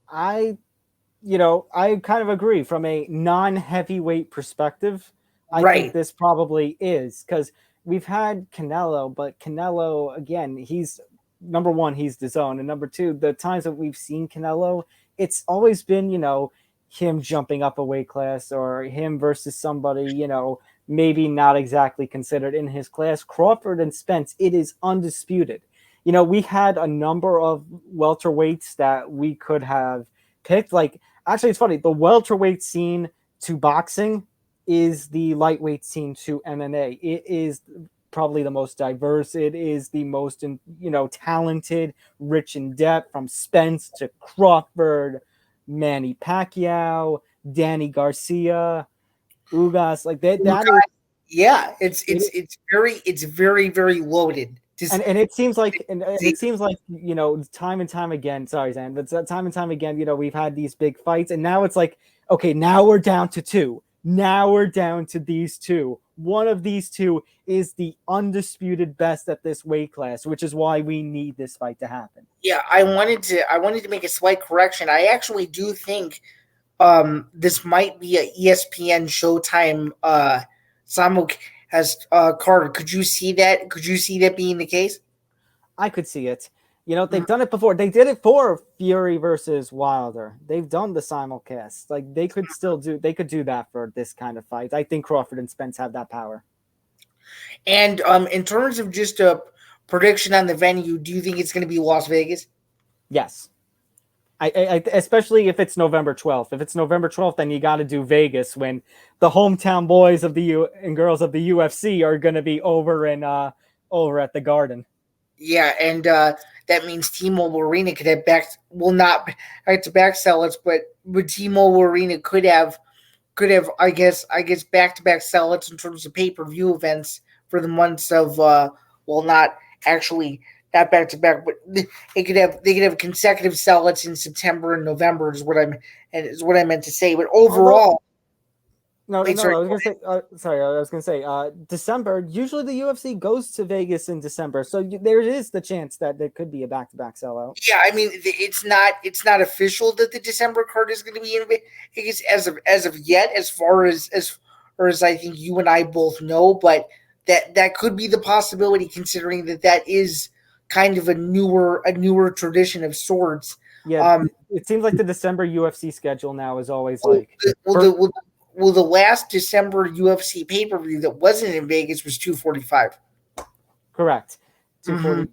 I kind of agree from a non-heavyweight perspective. I think this probably is, because we've had Canelo, but Canelo, again, he's number one, he's the zone. And number two, the times that we've seen Canelo, it's always been, him jumping up a weight class or him versus somebody, maybe not exactly considered in his class. Crawford and Spence, it is undisputed. We had a number of welterweights that we could have picked. Like, actually, it's funny. The welterweight scene to boxing is the lightweight scene to MMA. It is probably the most diverse. It is the most, talented, rich in depth, from Spence to Crawford, Manny Pacquiao, Danny Garcia, Ugas. Like that. Yeah, it's very, very loaded. And it seems like time and time again. Sorry, Zain, but time and time again, we've had these big fights, and now it's like, okay, now we're down to two. Now we're down to these two. One of these two is the undisputed best at this weight class, which is why we need this fight to happen. Yeah, I wanted to make a slight correction. I actually do think this might be a ESPN Showtime simulcast card. Could you see that? Could you see that being the case? I could see it. They've done it before. They did it for Fury versus Wilder. They've done the simulcast. Like, they could do that for this kind of fight. I think Crawford and Spence have that power. And in terms of just a prediction on the venue, do you think it's going to be Las Vegas? Yes. I especially if it's November 12th. If it's November 12th, then you got to do Vegas, when the hometown boys of and girls of the UFC are going to be over at the Garden. Yeah, and that means T-Mobile Arena could have not to back sellouts, but T-Mobile Arena could have I guess back-to-back sellouts in terms of pay-per-view events for the months of not actually not back to back, but they could have consecutive sell-outs in September and November is what I meant to say. But overall, I was gonna say, December. Usually, the UFC goes to Vegas in December, so there is the chance that there could be a back-to-back sellout. Yeah, I mean, it's not official that the December card is going to be in Vegas as of yet, as far as I think you and I both know, but that could be the possibility, considering that is kind of a newer tradition of sorts. Yeah, it seems like the December UFC schedule now is always like. The last December UFC pay-per-view that wasn't in Vegas was 245. Correct. 240.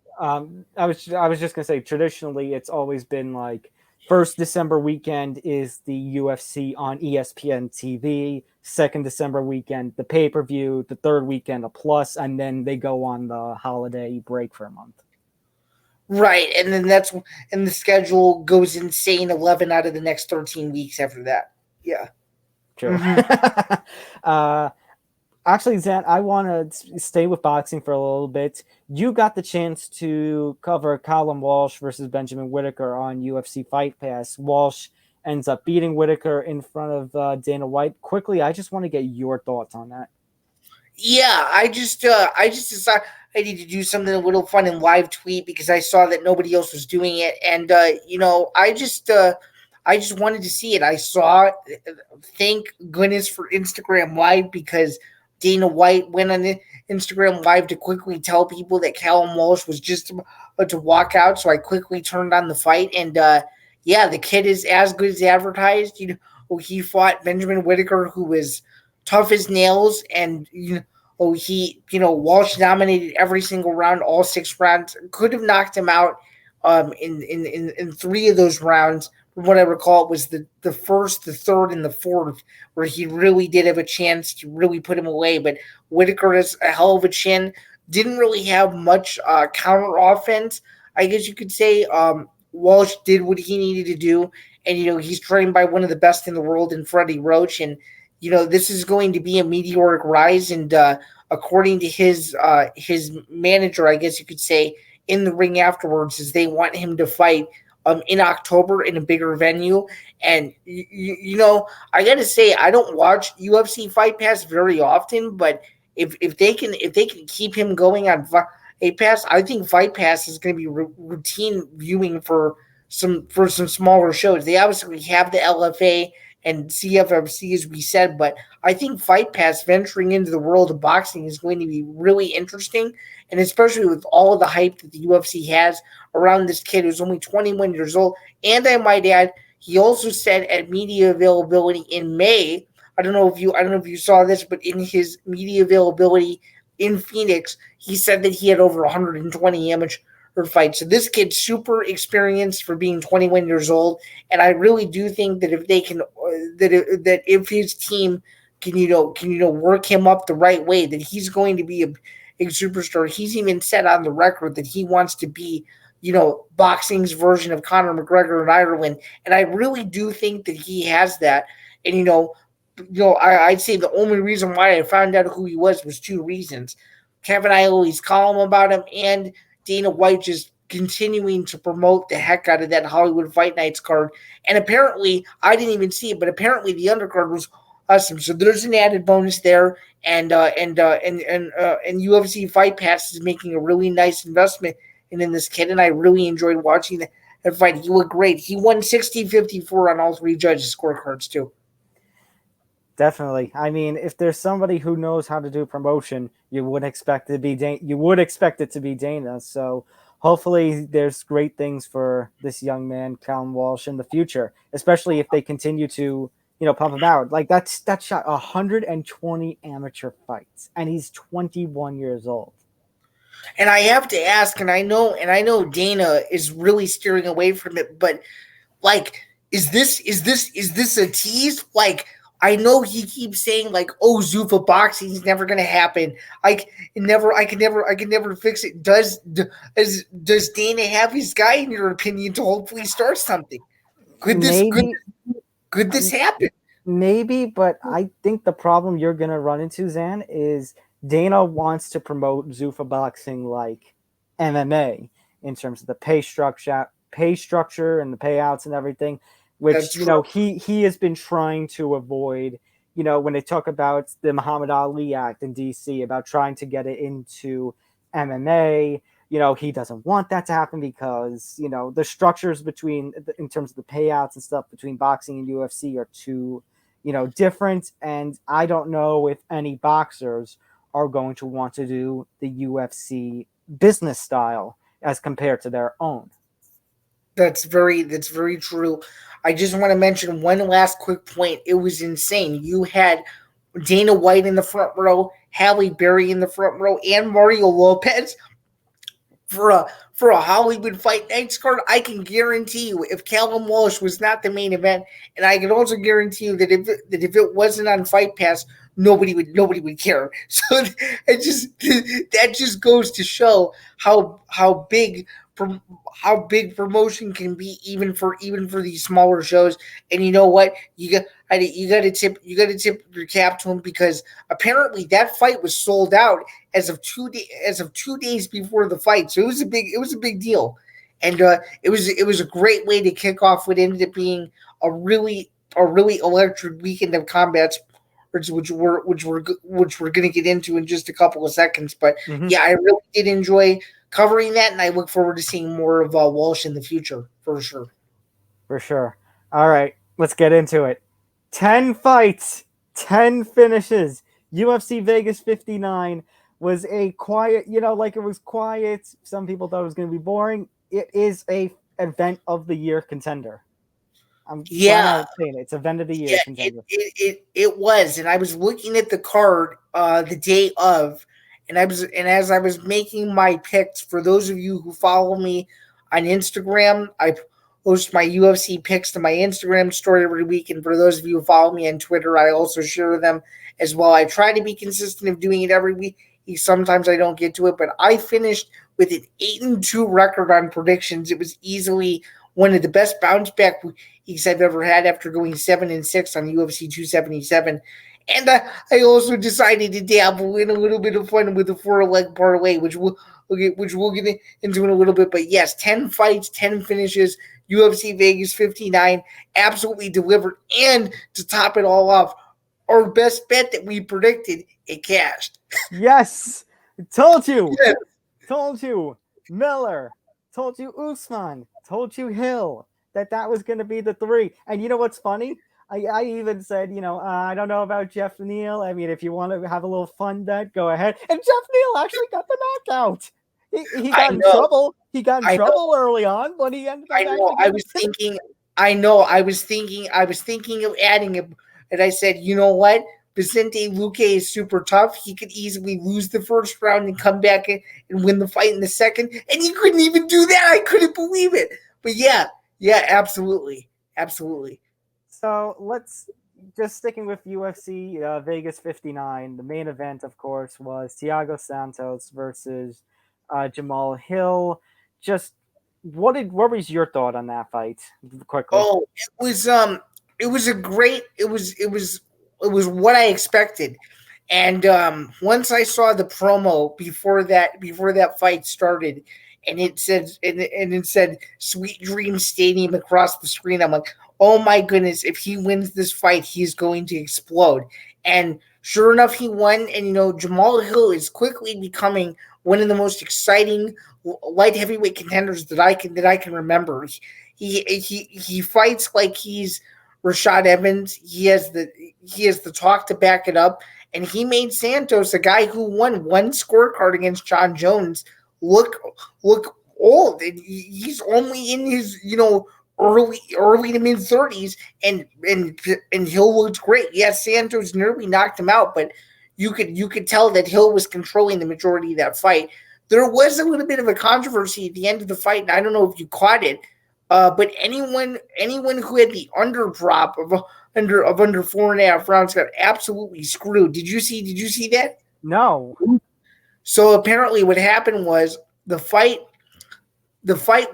I was just gonna say, traditionally it's always been like first December weekend is the UFC on ESPN TV, second December weekend the pay-per-view, the third weekend a plus, and then they go on the holiday break for a month. Right, and then the schedule goes insane 11 out of the next 13 weeks after that. Yeah. True. Actually, Zain, I want to stay with boxing for a little bit. You got the chance to cover Callum Walsh versus Benjamin Whitaker on UFC Fight Pass. Walsh ends up beating Whitaker in front of Dana White. Quickly, I just want to get your thoughts on that. Yeah, I just decided I need to do something a little fun and live tweet because I saw that nobody else was doing it, and I just wanted to see it. I saw, thank goodness for Instagram Live, because Dana White went on Instagram Live to quickly tell people that Callum Walsh was just about to walk out. So I quickly turned on the fight, and the kid is as good as advertised. He fought Benjamin Whitaker, who was tough as nails, and Walsh dominated every single round, all 6 rounds. Could have knocked him out in 3 of those rounds. From what I recall, it was the first, the third, and the fourth where he really did have a chance to really put him away. But Whitaker has a hell of a chin. Didn't really have much counter offense, I guess you could say. Walsh did what he needed to do, and he's trained by one of the best in the world in Freddie Roach, and this is going to be a meteoric rise. And according to his manager, I guess you could say, in the ring afterwards, is they want him to fight in October in a bigger venue. And I gotta say, I don't watch UFC Fight Pass very often, but if they can keep him going on Fight Pass, I think Fight Pass is going to be routine viewing for some smaller shows. They obviously have the LFA and CFFC, as we said, but I think Fight Pass venturing into the world of boxing is going to be really interesting, and especially with all of the hype that the UFC has around this kid who's only 21 years old. And I might add, he also said at media availability in May, I don't know if you saw this, but in his media availability in Phoenix, he said that he had over 120 amateur fights. So this kid's super experienced for being 21 years old, and I really do think that if they can, that if his team can work him up the right way, that he's going to be a superstar. He's even said on the record that he wants to be, boxing's version of Conor McGregor in Ireland, and I really do think that he has that. And I'd say the only reason why I found out who he was 2 reasons. Kevin, I always call him about him, and Dana White just continuing to promote the heck out of that Hollywood Fight Nights card. And apparently, I didn't even see it, but apparently the undercard was awesome. So there's an added bonus there, and UFC Fight Pass is making a really nice investment in this kid, and I really enjoyed watching that fight. He looked great. He won 60-54 on all 3 judges' scorecards too. Definitely. I mean, if there's somebody who knows how to do promotion, you would expect it to be Dana. So hopefully there's great things for this young man, Callum Walsh, in the future, especially if they continue to, pump him out. Like that shot 120 amateur fights, and he's 21 years old. And I have to ask, and I know Dana is really steering away from it, but like, is this a tease? Like, I know he keeps saying like, "Oh, Zuffa boxing is never going to happen. I can never fix it." Does Dana have his guy, in your opinion, to hopefully start something? Could this happen? Maybe, but I think the problem you're going to run into, Zain, is Dana wants to promote Zuffa boxing like MMA, in terms of the pay structure and the payouts and everything, which, he has been trying to avoid, when they talk about the Muhammad Ali Act in DC about trying to get it into MMA, he doesn't want that to happen because, the structures in terms of the payouts and stuff between boxing and UFC are too, different. And I don't know if any boxers are going to want to do the UFC business style as compared to their own. That's very true. I just want to mention one last quick point. It was insane. You had Dana White in the front row, Halle Berry in the front row, and Mario Lopez for a Hollywood Fight Nights card. I can guarantee you, if Callum Walsh was not the main event, and I can also guarantee you that if it wasn't on Fight Pass, nobody would care. So that just goes to show how big promotion can be, even for these smaller shows. And you know what? You got to tip your cap to him, because apparently that fight was sold out as of 2 days before the fight. So it was a big deal, and it was a great way to kick off what ended up being a really electric weekend of combat, which we're going to get into in just a couple of seconds. But yeah, I really did enjoy covering that, and I look forward to seeing more of Walsh in the future, for sure. For sure. All right, let's get into it. 10 fights, 10 finishes. UFC Vegas 59 was a quiet, it was quiet. Some people thought it was going to be boring. It is a event of the year contender. It's event of the year contender. It was, and I was looking at the card the day of, and as I was making my picks, for those of you who follow me on Instagram, I post my UFC picks to my Instagram story every week. And for those of you who follow me on Twitter, I also share them as well. I try to be consistent of doing it every week. Sometimes I don't get to it, but I finished with an 8-2 record on predictions. It was easily one of the best bounce back weeks I've ever had after going 7-6 on UFC 277. And I also decided to dabble in a little bit of fun with a 4-leg parlay, which we'll get into in a little bit. But yes, 10 fights, 10 finishes, UFC Vegas 59 absolutely delivered. And to top it all off, our best bet that we predicted, it cashed. Yes, told you. Yes. Told you. Miller. Told you Usman. Told you Hill that was going to be the 3. And you know what's funny? I even said, I don't know about Jeff Neal. I mean, if you want to have a little fun bet, go ahead. And Jeff Neal actually got the knockout. He got in trouble. He got in trouble early on, but he ended up. I was thinking of adding it, and I said, you know what? Vicente Luque is super tough. He could easily lose the first round and come back and win the fight in the second. And he couldn't even do that. I couldn't believe it. But yeah, absolutely. So let's just sticking with UFC Vegas 59. The main event, of course, was Thiago Santos versus Jamal Hill. Just what was your thought on that fight? Quickly. Oh, it was what I expected. And once I saw the promo before that fight started, and it said Sweet Dream Stadium across the screen, I'm like, oh my goodness, if he wins this fight, he's going to explode. And sure enough, he won. And Jamal Hill is quickly becoming one of the most exciting light heavyweight contenders that I can remember. He fights like he's Rashad Evans. He has the talk to back it up, and he made Santos, a guy who won one scorecard against John Jones, look old. And he's only in his early to mid 30s, and Hill looked great. Yes, Santos nearly knocked him out, but you could tell that Hill was controlling the majority of that fight. There was a little bit of a controversy at the end of the fight, and I don't know if you caught it, but anyone who had the under drop of under 4.5 rounds got absolutely screwed. Did you see that? No. So apparently, what happened was the fight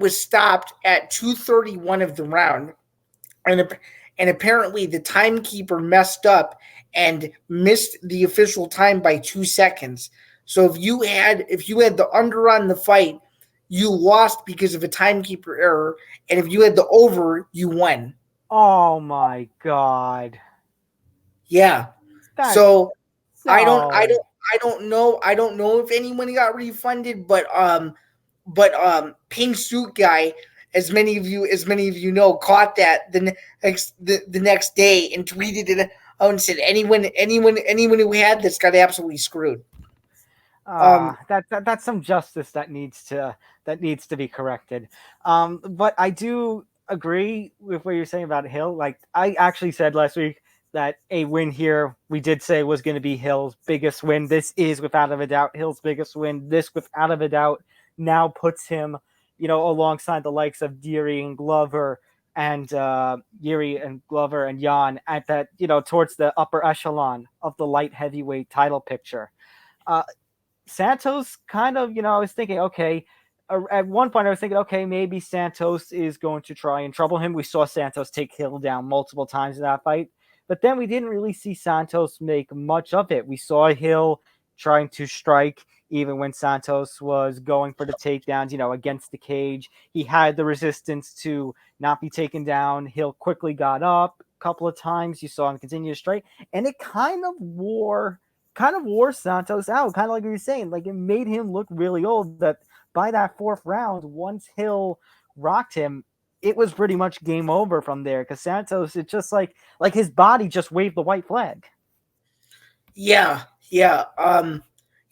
was stopped at 2:31 of the round, and apparently the timekeeper messed up and missed the official time by 2 seconds. So if you had the under on the fight, you lost because of a timekeeper error, and if you had the over, you won. Oh my God. Yeah. That, So no. I don't know if anyone got refunded, but Pink Suit Guy, as many of you know, caught that the next day and tweeted it out and said anyone who had this got absolutely screwed. That's some justice that needs to be corrected. But I do agree with what you're saying about Hill. Like, I actually said last week that a win here, we did say, was going to be Hill's biggest win. This is without a doubt Hill's biggest win. This, without a doubt, now puts him, alongside the likes of Deary and Glover and Jan at that, towards the upper echelon of the light heavyweight title picture. Santos kind of, I was thinking, okay, at one point I was thinking, okay, maybe Santos is going to try and trouble him. We saw Santos take Hill down multiple times in that fight, but then we didn't really see Santos make much of it. We saw Hill trying to strike even when Santos was going for the takedowns, against the cage. He had the resistance to not be taken down. Hill quickly got up a couple of times. You saw him continue to strike, and it kind of wore Santos out, kind of like you were saying. Like, it made him look really old. That by that fourth round, once Hill rocked him, it was pretty much game over from there. Because Santos, it's just like his body just waved the white flag. Yeah,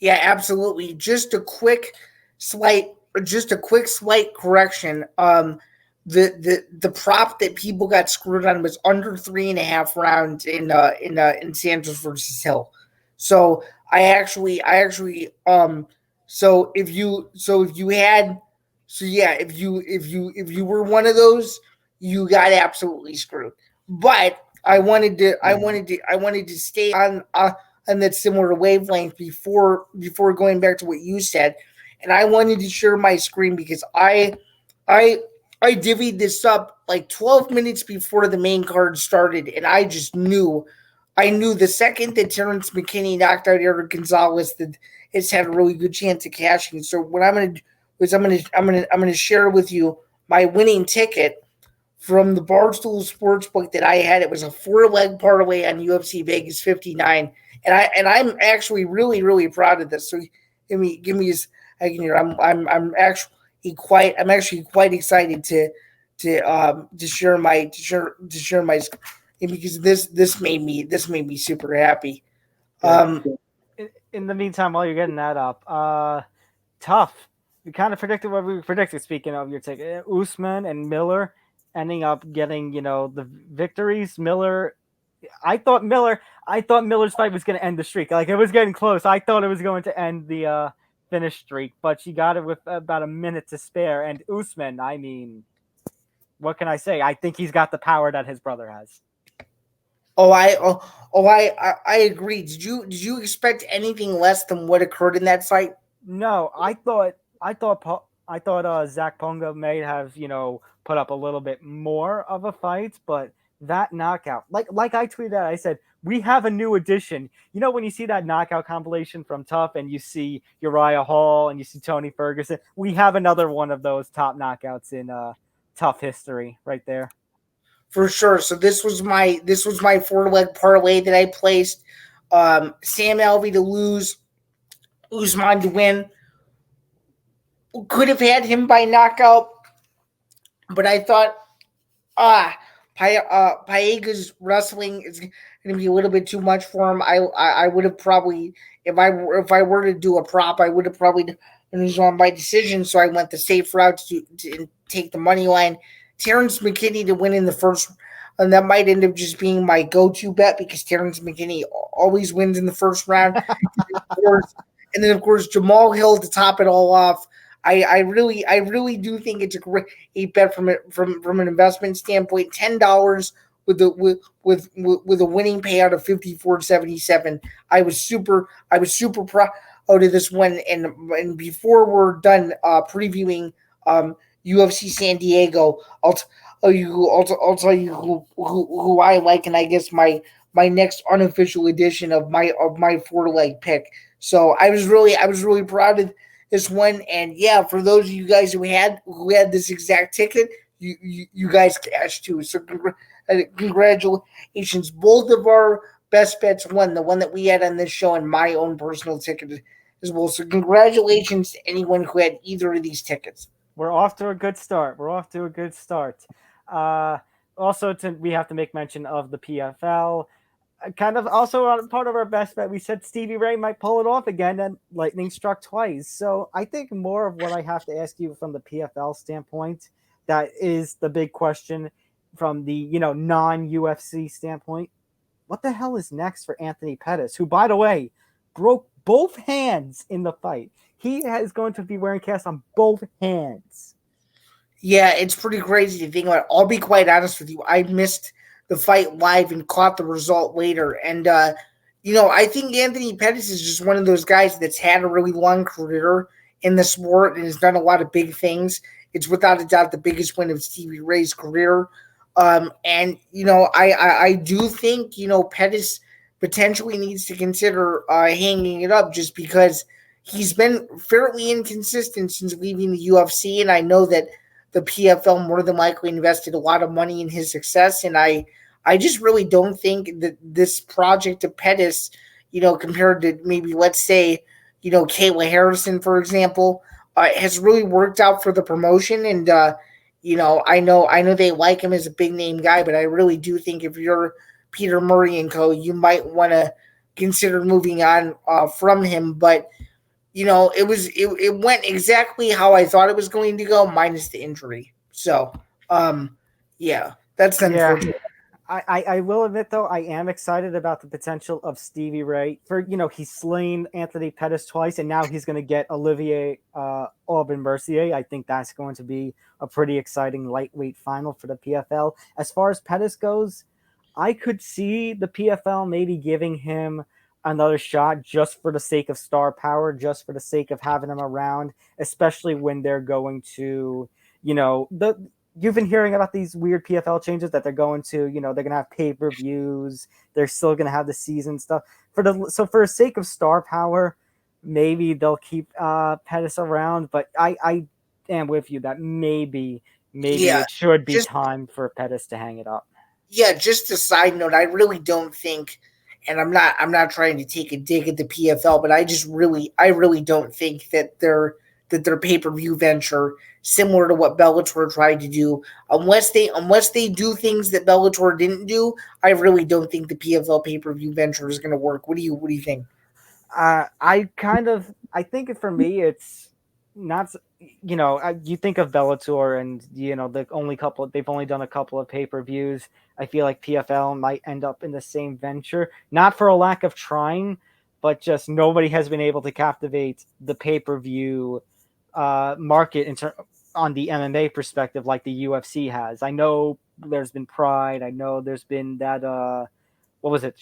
absolutely. Just a quick slight correction. The prop that people got screwed on was under 3.5 rounds in Santos versus Hill. So if you were one of those, you got absolutely screwed. But I wanted to stay on that similar wavelength before going back to what you said, and I wanted to share my screen because I divvied this up like 12 minutes before the main card started, and I just knew. I knew the second that Terence McKinney knocked out Errol Gonzalez that it's had a really good chance of cashing. So what I'm going to do is I'm going to share with you my winning ticket from the Barstool Sportsbook that I had. It was a 4-leg parlay on UFC Vegas 59, and I'm actually really proud of this. So give me this. I can hear. I'm actually quite excited to share my because this made me super happy. In the meantime, while you're getting that up, tough. We kind of predicted what we predicted. Speaking of your ticket, Usman and Miller ending up getting the victories. I thought Miller's fight was going to end the streak. Like, it was getting close. I thought it was going to end the finish streak, but she got it with about a minute to spare. And Usman, I mean, what can I say? I think he's got the power that his brother has. I agree. Did you expect anything less than what occurred in that fight? No, I thought Zach Ponga may have put up a little bit more of a fight, but that knockout, like I tweeted out, I said we have a new addition. When you see that knockout compilation from Tough, and you see Uriah Hall and you see Tony Ferguson, we have another one of those top knockouts in Tough history right there. For sure. So this was my 4-leg parlay that I placed. Sam Alvey to lose, Usman to win. Could have had him by knockout, but I thought, Paega's wrestling is going to be a little bit too much for him. I would have probably, if I were to do a prop, I would have probably done Usman by decision. So I went the safe route to take the money line. Terence McKinney to win in the first, and that might end up just being my go-to bet because Terence McKinney always wins in the first round. And then of course Jamal Hill to top it all off. I really do think it's a great bet from an investment standpoint. $10 with a winning payout of $54.77. I was super proud of this one. And before we're done previewing UFC San Diego, I'll tell you who I like, and I guess my next unofficial edition of my 4-leg pick. So I was really proud of this one. And yeah, for those of you guys who had this exact ticket, you guys cashed too. So congratulations. Both of our best bets won. The one that we had on this show and my own personal ticket as well. So congratulations to anyone who had either of these tickets. We're off to a good start. Also, we have to make mention of the PFL. Kind of also on part of our best bet, we said Stevie Ray might pull it off again, and lightning struck twice. So I think more of what I have to ask you from the PFL standpoint, that is the big question from the non-UFC standpoint. What the hell is next for Anthony Pettis, who, by the way, broke both hands in the fight? He is going to be wearing casts on both hands. Yeah, it's pretty crazy to think about. I'll be quite honest with you. I missed the fight live and caught the result later. And, I think Anthony Pettis is just one of those guys that's had a really long career in the sport and has done a lot of big things. It's without a doubt the biggest win of Stevie Ray's career. I do think, Pettis potentially needs to consider hanging it up just because he's been fairly inconsistent since leaving the UFC. And I know that the PFL more than likely invested a lot of money in his success. And I just really don't think that this project of Pettis, compared to maybe, let's say, Kayla Harrison, for example, has really worked out for the promotion. And, I know they like him as a big name guy, but I really do think if you're Peter Murray and co, you might want to consider moving on from him. But, it went exactly how I thought it was going to go, minus the injury. So, that's unfortunate. I will admit, though, I am excited about the potential of Stevie Ray. He's slain Anthony Pettis twice, and now he's going to get Olivier Aubin-Mercier. I think that's going to be a pretty exciting lightweight final for the PFL. As far as Pettis goes, I could see the PFL maybe giving him another shot just for the sake of star power, just for the sake of having him around, especially when they're going to, you've been hearing about these weird PFL changes that they're going to, they're going to have pay-per-views. They're still going to have the season stuff. For the sake of star power, maybe they'll keep Pettis around. But I am with you that maybe it should be time for Pettis to hang it up. Yeah, just a side note, I really don't think, and I'm not trying to take a dig at the PFL, but I really don't think that their pay-per-view venture, similar to what Bellator tried to do, unless they do things that Bellator didn't do, I really don't think the PFL pay-per-view venture is going to work. What do you think? I think for me it's not. You think of Bellator and they've only done a couple of pay-per-views. I feel like PFL might end up in the same venture, not for a lack of trying, but just nobody has been able to captivate the pay-per-view market on the MMA perspective like the UFC has. I know there's been Pride. I know there's been that what was it?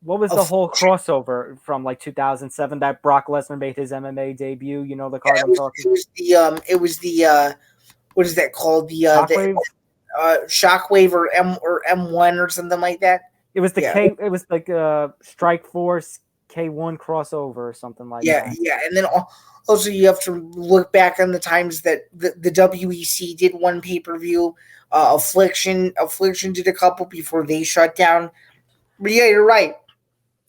What was the whole crossover from like 2007 that Brock Lesnar made his MMA debut? The card I'm talking. It was the what is that called? The Shockwave or M1 or something like that. It was It was like Strike Force K1 crossover or something like that. Yeah, and then also you have to look back on the times that the WEC did one pay-per-view. Affliction did a couple before they shut down. But yeah, you're right.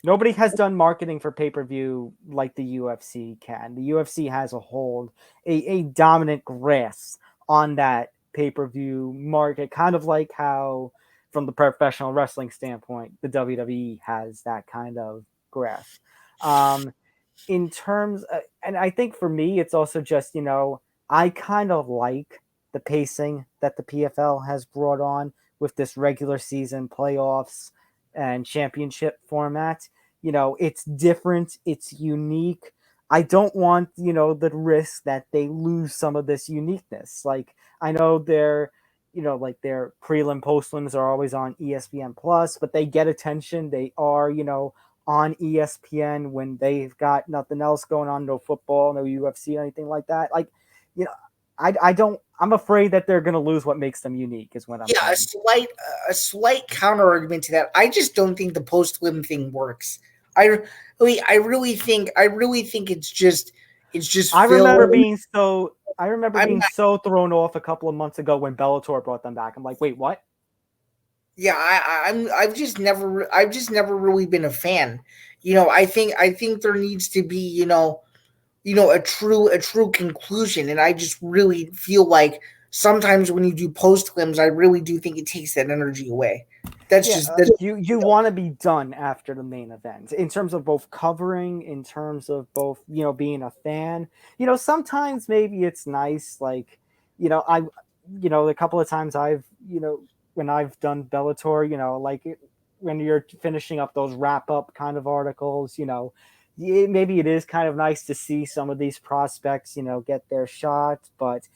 Nobody has done marketing for pay-per-view like the UFC can. The UFC has a dominant grasp on that pay-per-view market, kind of like how, from the professional wrestling standpoint, the WWE has that kind of grasp. In terms, and I think for me, it's also just, I kind of like the pacing that the PFL has brought on with this regular season playoffs and championship format. It's different. It's unique. I don't want, the risk that they lose some of this uniqueness. Like, I know their prelim postlims are always on ESPN Plus, but they get attention. They are, on ESPN when they've got nothing else going on, no football, no UFC, anything like that. Like, I'm afraid that they're going to lose what makes them unique is what I'm saying. A slight counter argument to that. I just don't think the post-lim thing works. I really think it's just, It's just I Phil. remember being so I'm not, so thrown off a couple of months ago when Bellator brought them back. I'm like, wait, what? yeah, I've just never really been a fan. I think there needs to be, a true conclusion, and I just really feel like sometimes when you do post clims, I really do think it takes that energy away. You want to be done after the main event in terms of both covering, in terms of both being a fan. Sometimes maybe it's nice, like a couple of times I've when I've done Bellator, when you're finishing up those wrap up kind of articles, maybe it is kind of nice to see some of these prospects, get their shot. But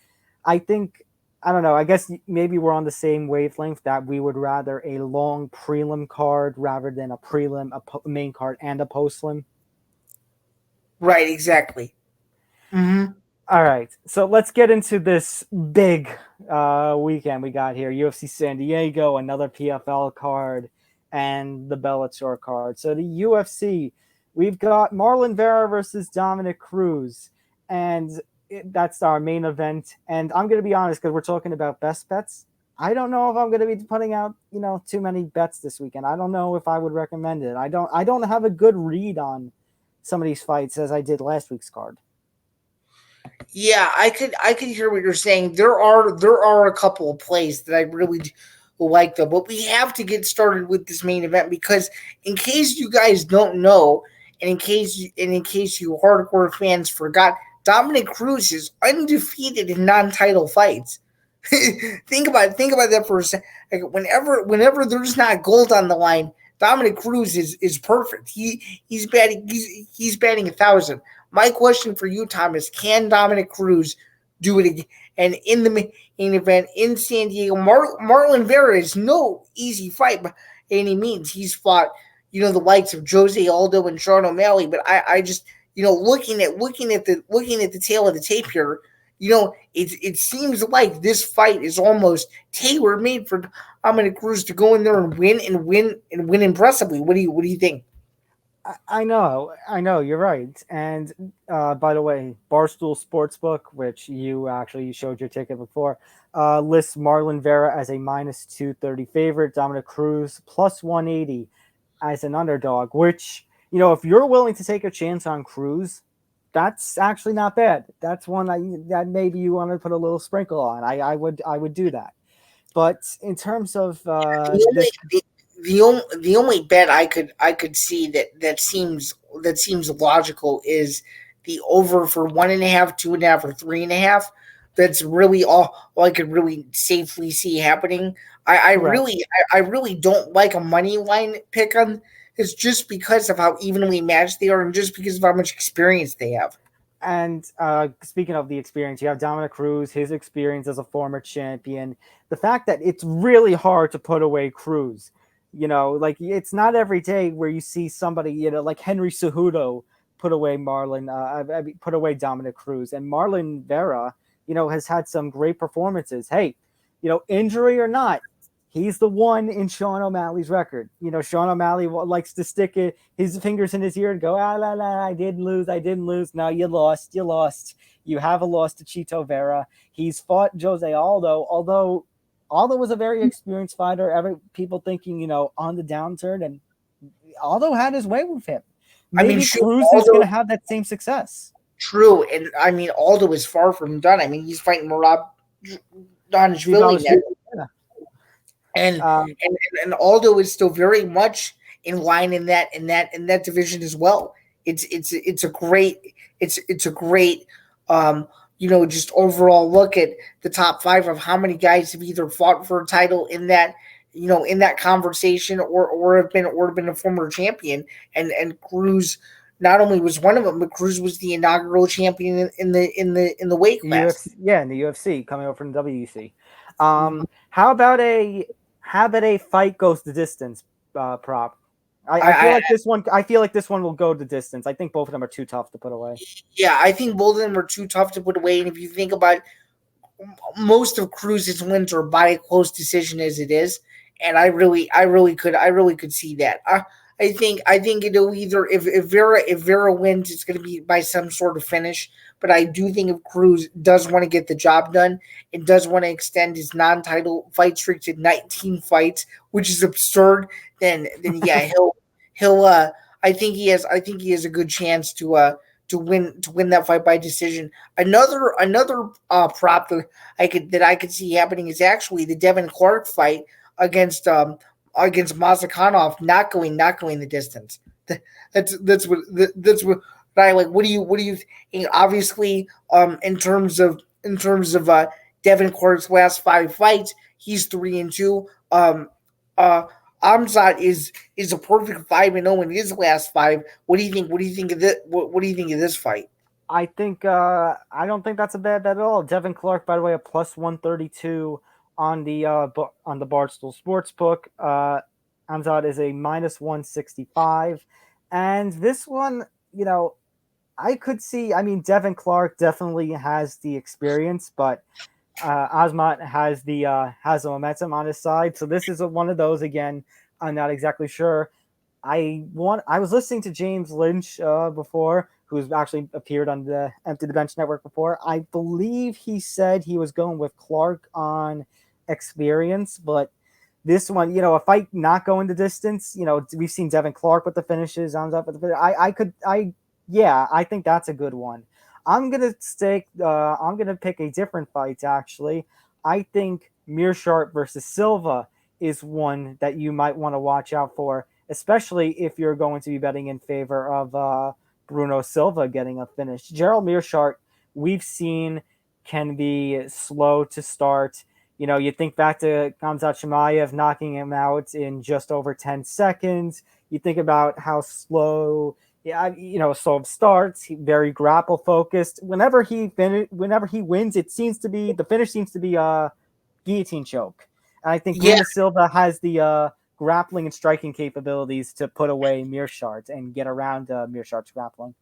I think, I don't know, I guess maybe we're on the same wavelength that we would rather a long prelim card rather than a prelim, a main card, and a postlim. Right, exactly. Mm-hmm. All right, so let's get into this big weekend we got here. UFC San Diego, another PFL card, and the Bellator card. So the UFC, we've got Marlon Vera versus Dominic Cruz, and that's our main event. And I'm going to be honest, because we're talking about best bets. I don't know if I'm going to be putting out, too many bets this weekend. I don't know if I would recommend it. I don't have a good read on some of these fights as I did last week's card. Yeah, I could hear what you're saying. There are a couple of plays that I really like though, but we have to get started with this main event because in case you guys don't know, and in case you hardcore fans forgot, Dominic Cruz is undefeated in non-title fights. think about that for a second. Like whenever there's not gold on the line, Dominic Cruz is perfect. He's batting 1,000. My question for you, Thomas, can Dominic Cruz do it again? And in the main event in San Diego, Marlon Vera is no easy fight by any means. He's fought, the likes of Jose Aldo and Sean O'Malley, but I just, looking at the tail of the tape here, it seems like this fight is almost tailor made for Dominic Cruz to go in there and win impressively. What do you think? I know, you're right. And by the way, Barstool Sportsbook, which you showed your ticket before, lists Marlon Vera as a minus 230 favorite, Dominic Cruz plus 180 as an underdog, which, if you're willing to take a chance on Cruz, that's actually not bad. That's one that maybe you want to put a little sprinkle on. I would do that. But in terms of the only bet I could see that seems logical is the over for 1.5, 2.5, or 3.5. That's really all I could really safely see happening. I really don't like a money line pick on. It's just because of how evenly matched they are, and just because of how much experience they have. And speaking of the experience, you have Dominic Cruz, his experience as a former champion. The fact that it's really hard to put away Cruz. It's not every day where you see somebody, like Henry Cejudo put away put away Dominic Cruz. And Marlon Vera, has had some great performances. Hey, injury or not, he's the one in Sean O'Malley's record. Sean O'Malley likes to stick his fingers in his ear and go, I didn't lose. No, you lost. You have a loss to Chito Vera. He's fought Jose Aldo, although Aldo was a very experienced fighter. People thinking, on the downturn, and Aldo had his way with him. Maybe Cruz is going to have that same success. True, and I mean Aldo is far from done. I mean he's fighting Murad Donishvili now. And Aldo is still very much in line in that division as well. It's a great just overall look at the top 5 of how many guys have either fought for a title in that conversation or have been a former champion, and Cruz not only was one of them, but Cruz was the inaugural champion in the weight class. In the UFC coming over from the WEC. How about a fight goes the distance prop? I feel like this one will go the distance. I think both of them are too tough to put away. Yeah, I think both of them are too tough to put away. And if you think about most of Cruz's wins are by a close decision as it is, and I really could see that. I think it'll either if Vera wins, it's going to be by some sort of finish. But I do think if Cruz does want to get the job done and does want to extend his non-title fight streak to 19 fights, which is absurd, then yeah, he'll I think he has a good chance to win that fight by decision. Another prop that I could see happening is actually the Devin Clark fight against Mazakhanov not going the distance. That's what I like. What do you think? Obviously, in terms of Devin Clark's last 5 fights, he's 3-2. Amzat is a perfect 5-0 in his last 5. What do you think? What do you think of this? What do you think of this fight? I think I don't think that's a bad bet at all. Devin Clark, by the way, a plus 132 on the Barstool Sportsbook. Amzad is a minus 165, and this one, I could see. I mean, Devin Clark definitely has the experience, but Asmat has the momentum on his side. So this is one of those. Again, I'm not exactly sure. I was listening to James Lynch before, who's actually appeared on the Empty the Bench Network before. I believe he said he was going with Clark on experience, but this one, a fight not going the distance. We've seen Devin Clark with the finishes. I think that's a good one. I'm gonna pick a different fight. Actually, I think Meerschaert versus Silva is one that you might want to watch out for, especially if you're going to be betting in favor of Bruno Silva getting a finish. Gerald Meerschaert, we've seen, can be slow to start. You think back to Khamzat Chimaev knocking him out in just over 10 seconds. You think about how slow, slow starts. He very grapple focused. Whenever he wins, the finish seems to be a guillotine choke. And I think Bruno Silva has the grappling and striking capabilities to put away Meerschaert and get around Meerschaert's grappling.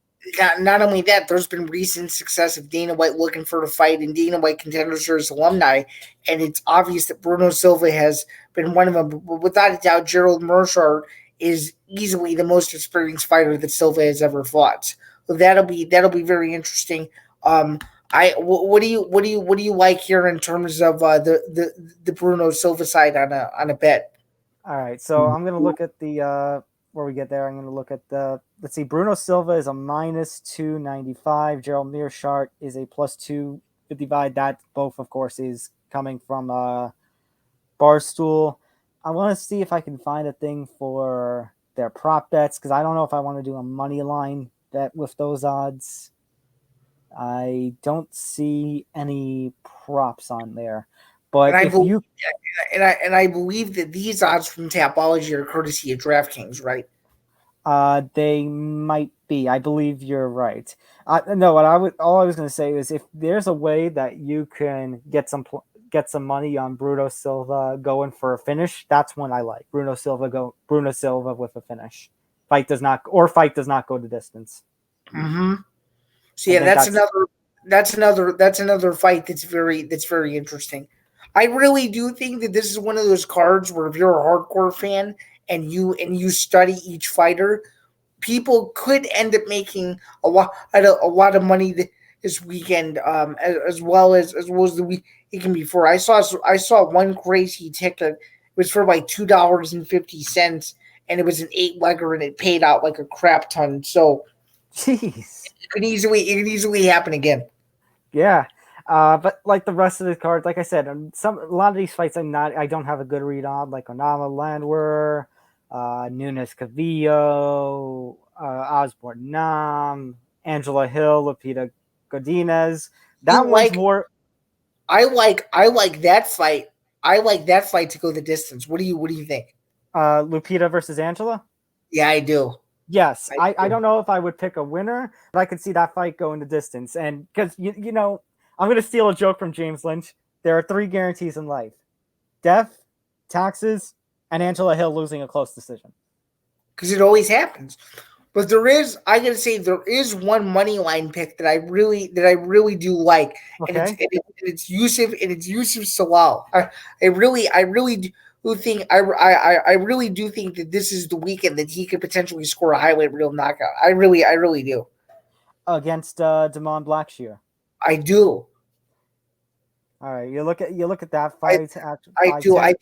Not only that, there's been recent success of Dana White looking for the fight in Dana White Contender Series alumni, and it's obvious that Bruno Silva has been one of them. Without a doubt, Gerald Meerschaert is easily the most experienced fighter that Silva has ever fought. So that'll be very interesting. What do you like here in terms of the Bruno Silva side on a bet? All right, so I'm gonna look at the. Before we get there, I'm going to look at let's see, Bruno Silva is a minus 295. Gerald Meerschaert is a plus 255. That both, of course, is coming from Barstool. I want to see if I can find a thing for their prop bets, because I don't know if I want to do a money line bet with those odds. I don't see any props on there. But I believe that these odds from Tapology are courtesy of DraftKings, right? They might be. I believe you're right. No, all I was going to say is if there's a way that you can get some money on Bruno Silva going for a finish, that's one I like. Bruno Silva with a finish. Fight does not go the distance. Mm-hmm. So yeah, that's another fight that's very interesting. I really do think that this is one of those cards where if you're a hardcore fan and you study each fighter, people could end up making a lot of money this weekend, as well as the weekend before. I saw one crazy ticket. It was for like $2.50, and it was an 8-legger, and it paid out like a crap ton. So, jeez, it could easily happen again. Yeah. But like the rest of the cards, like I said, a lot of these fights I don't have a good read on, like Onama Landwehr, Nunes Cavillo, Osborne Nam, Angela Hill, Lupita Godinez. That one's more. I like that fight. I like that fight to go the distance. What do you think? Lupita versus Angela? Yeah, I do. Yes, I don't know if I would pick a winner, but I could see that fight going the distance. And because I'm going to steal a joke from James Lynch. There are 3 guarantees in life: death, taxes, and Angela Hill losing a close decision. Because it always happens. But there is one money line pick that I really do like, okay. and it's Yusuf Salal. I really who think I really do think that this is the weekend that he could potentially score a highlight reel knockout. I really do. Against Damon Blackshear. I do. All right, you look at that fight. I do. I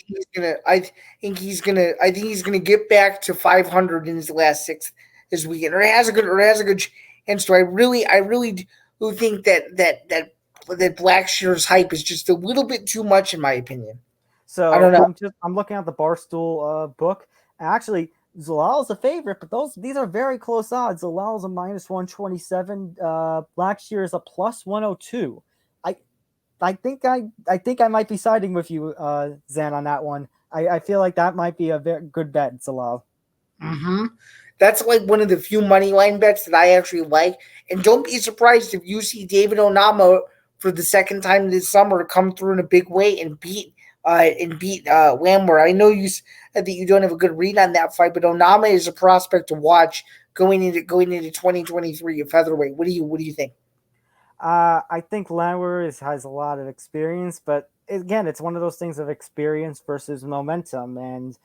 think he's gonna get back to 500 in his last 6 this weekend, or has a good chance. So I really do think that Blackshear's hype is just a little bit too much, in my opinion. So I don't know. I'm looking at the Barstool book. Actually, Zalal's a favorite, but these are very close odds. Zalal's a minus 127. Blackshear is a plus 102. I think I might be siding with you, Zain, on that one. I feel like that might be a very good bet, Zalal. Mm-hmm. That's like one of the few money line bets that I actually like. And don't be surprised if you see David Onama for the second time this summer come through in a big way and beat Lamwer. I know you said that you don't have a good read on that fight, but Onama is a prospect to watch going into 2023 at featherweight. What do you think? I think Lamwer has a lot of experience, but again, it's one of those things of experience versus momentum. And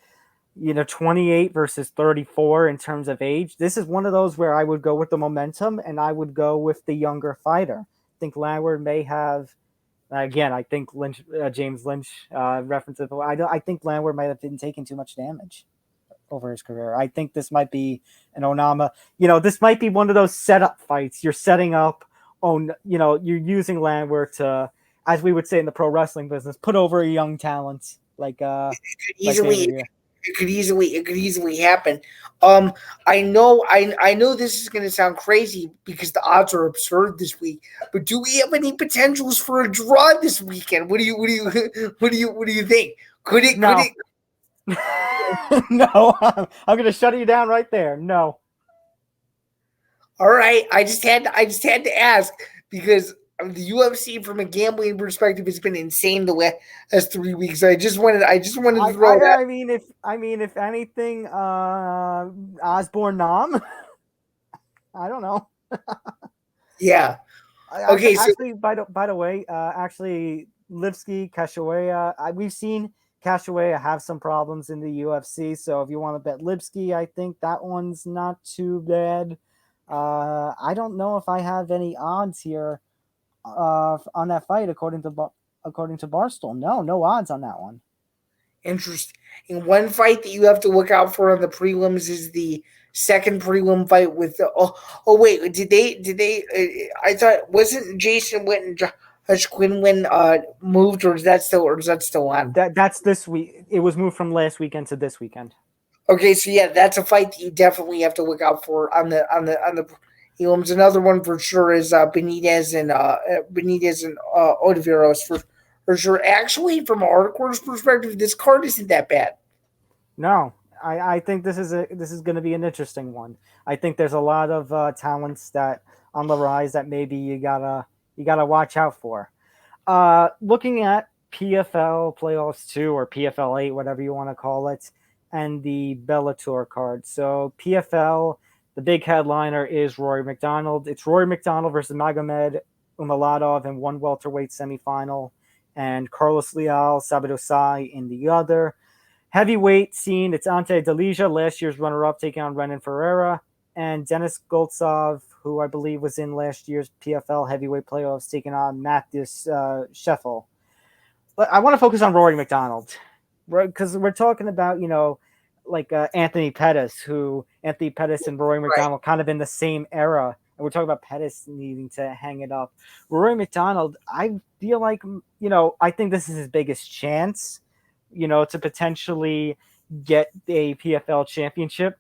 28 versus 34 in terms of age. This is one of those where I would go with the momentum, and I would go with the younger fighter. I think Lamwer may have. Again, I think James Lynch references. I think Lamwer might have been taking too much damage over his career. I think this might be an Onama. This might be one of those setup fights. You're setting up. You're using Lamwer to, as we would say in the pro wrestling business, put over a young talent like. It could easily happen. I know this is going to sound crazy because the odds are absurd this week. But do we have any potentials for a draw this weekend? What do you think? Could it? No. No, I'm going to shut you down right there. No. All right, I just had to ask because the UFC, from a gambling perspective, has been insane the last 3 weeks. I just wanted to throw that. I mean, if anything, Osborne Nam. I don't know. Yeah. Okay. Actually, by the way, Lipsky, Cachoeira, we've seen Cachoeira have some problems in the UFC. So if you want to bet Lipsky, I think that one's not too bad. I don't know if I have any odds here on that fight according to Barstool. No odds on that one. Interesting. And one fight that you have to look out for on the prelims is the second prelim fight with wait, did they I thought, wasn't Jason Witt and Josh Quinlan moved, or is that still on? That's this week. It was moved from last weekend to this weekend. Okay, so yeah, that's a fight that you definitely have to look out for on the prelims. Another one for sure is Benitez and Oliveros for sure. Actually, from a hardcore's perspective, this card isn't that bad. No, I think this is going to be an interesting one. I think there's a lot of talents that on the rise that maybe you gotta watch out for. Looking at PFL Playoffs 2 or PFL 8, whatever you want to call it, and the Bellator card. So PFL, the big headliner is Rory McDonald. It's Rory McDonald versus Magomed Umaladov in one welterweight semifinal, and Carlos Leal, Sabadosai in the other. Heavyweight scene, it's Ante Delija, last year's runner-up, taking on Renan Ferreira, and Denis Goltsov, who I believe was in last year's PFL heavyweight playoffs, taking on Matthias Scheffel. I want to focus on Rory McDonald, because we're talking about, Anthony Pettis and Rory McDonald kind of in the same era. And we're talking about Pettis needing to hang it up. Rory McDonald, I feel like, I think this is his biggest chance, to potentially get a PFL championship.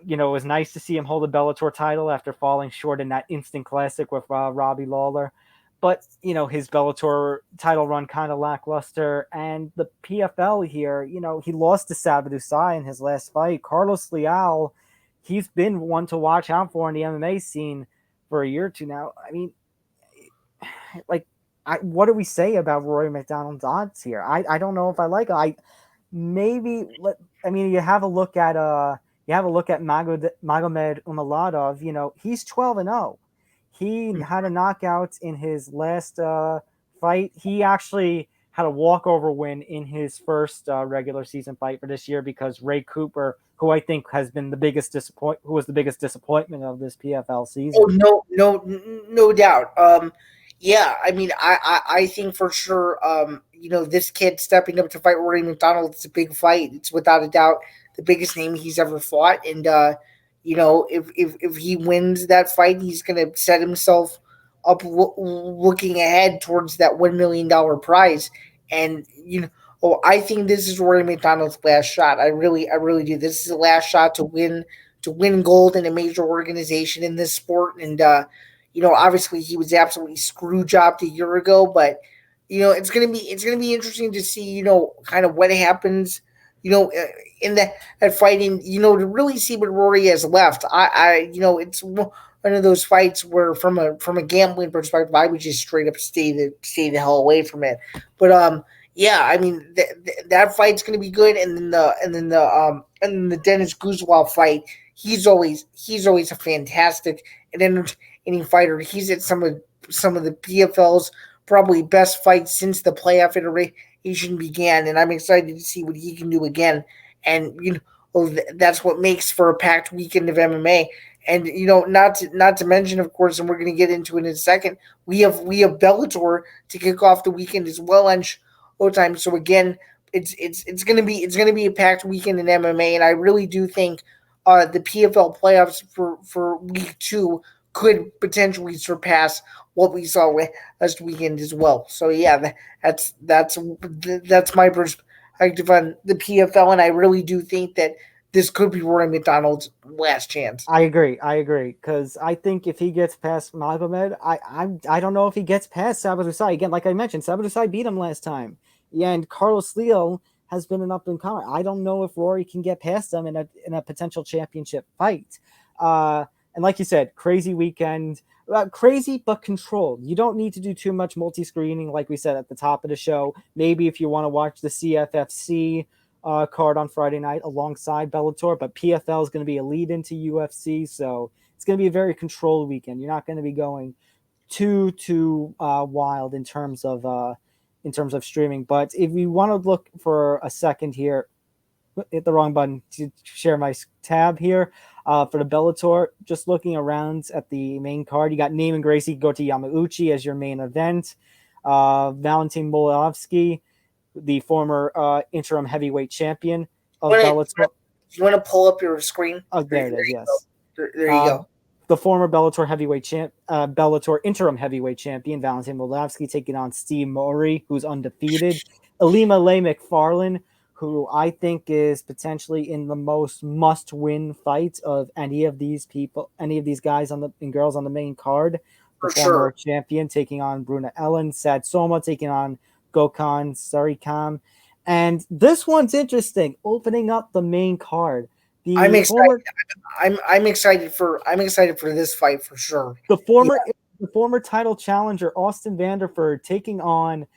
It was nice to see him hold a Bellator title after falling short in that instant classic with Robbie Lawler. But, his Bellator title run kind of lackluster. And the PFL here, he lost to Sabadosai in his last fight. Carlos Leal, he's been one to watch out for in the MMA scene for a year or two now. I mean, what do we say about Rory McDonald's odds here? I don't know if I like it. You have a look at Magomed Umaladov. He's 12-0. He had a knockout in his last fight. He actually had a walkover win in his first regular season fight for this year because Ray Cooper, who I think has been who was the biggest disappointment of this PFL season. Oh, no doubt. Yeah, I mean, I think for sure, this kid stepping up to fight Rory McDonald, it's a big fight. It's without a doubt the biggest name he's ever fought, and if he wins that fight, he's going to set himself up looking ahead towards that $1 million prize. And I think this is Rory McDonald's last shot. I really do. This is the last shot to win gold in a major organization in this sport. And obviously he was absolutely screw jobbed a year ago, but it's gonna be interesting to see kind of what happens in that fighting, to really see what Rory has left. It's one of those fights where from a gambling perspective, I would just straight up stay the hell away from it. But yeah, I mean that fight's going to be good, and then the Dennis Guzman fight. He's always a fantastic and entertaining fighter. He's at some of the PFL's probably best fights since the playoff iteration began, and I'm excited to see what he can do again. And that's what makes for a packed weekend of MMA. And not to mention, of course, and we're going to get into it in a second, we have Bellator to kick off the weekend as well on Showtime. So again, it's going to be a packed weekend in MMA, and I really do think the PFL playoffs for week 2 could potentially surpass what we saw last weekend as well. So yeah, that's my perspective on the PFL, and I really do think that this could be Rory McDonald's last chance. I agree, because I think if he gets past Magomed, I don't know if he gets past Sabadusai. Again, like I mentioned, Sabadusai beat him last time. Yeah, and Carlos Leal has been an up-and-comer. I don't know if Rory can get past them in a potential championship fight. And like you said, crazy weekend. Crazy but controlled. You don't need to do too much multi-screening, like we said at the top of the show. Maybe if you want to watch the CFFC card on Friday night alongside Bellator, but PFL is going to be a lead into UFC, so it's going to be a very controlled weekend. You're not going to be going too wild in terms of streaming. But if you want to look for a second here, hit the wrong button to share my tab here for the Bellator. Just looking around at the main card, you got Neiman Gracie go to Yamauchi as your main event. Valentine Molovsky, the former interim heavyweight champion of Bellator. You want to pull up your screen? Oh, there it is. Yes. There you go. The former Bellator Bellator interim heavyweight champion Valentine Molovsky taking on Steve Murray, who's undefeated. Ilima Lay McFarlane, who I think is potentially in the most must-win fight of any of these guys and girls on the main card. The former champion taking on Bruna Ellen, Sad Soma taking on Gokhan Sarikam. And this one's interesting, opening up the main card. I'm excited. I'm excited for this fight for sure. The former title challenger Austin Vanderford taking on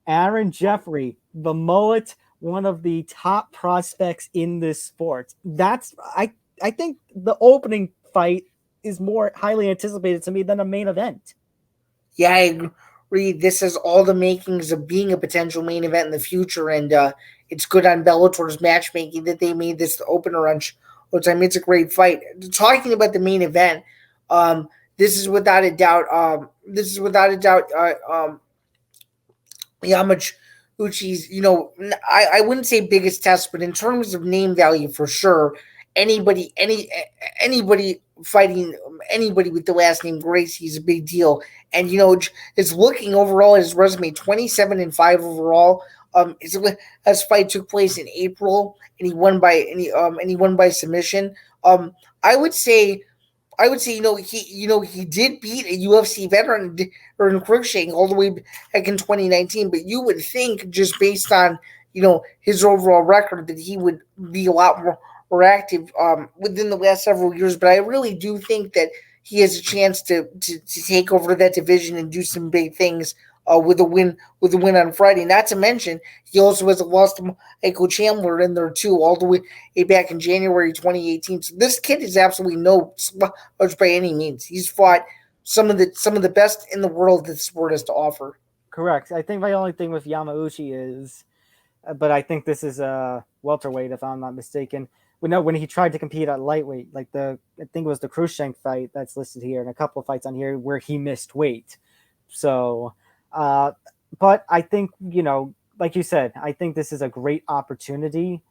Aaron Jeffrey, the mullet, one of the top prospects in this sport. I think the opening fight is more highly anticipated to me than a main event. Yeah, I agree. This has all the makings of being a potential main event in the future, and it's good on Bellator's matchmaking that they made this the opener on Showtime. It's a great fight. Talking about the main event, this is without a doubt. Yamauchi's, I wouldn't say biggest test, but in terms of name value for sure, anybody fighting anybody with the last name Gracie is a big deal. And it's looking overall at his resume, 27-5 overall. His fight took place in April, and he won by submission. I would say he did beat a UFC veteran or Cruikshank all the way back in 2019, but you would think just based on his overall record that he would be a lot more active within the last several years. But I really do think that he has a chance to take over that division and do some big things with a win on Friday. Not to mention, he also has a loss to Michael Chandler in there too, all the way back in January 2018. So this kid is absolutely no slouch by any means. He's fought some of the best in the world that the sport has to offer. Correct. I think my only thing with Yamauchi is, but I think this is a welterweight if I'm not mistaken. When he tried to compete at lightweight, like I think it was the Cruz fight that's listed here, and a couple of fights on here where he missed weight. So, but I think, like you said, I think this is a great opportunity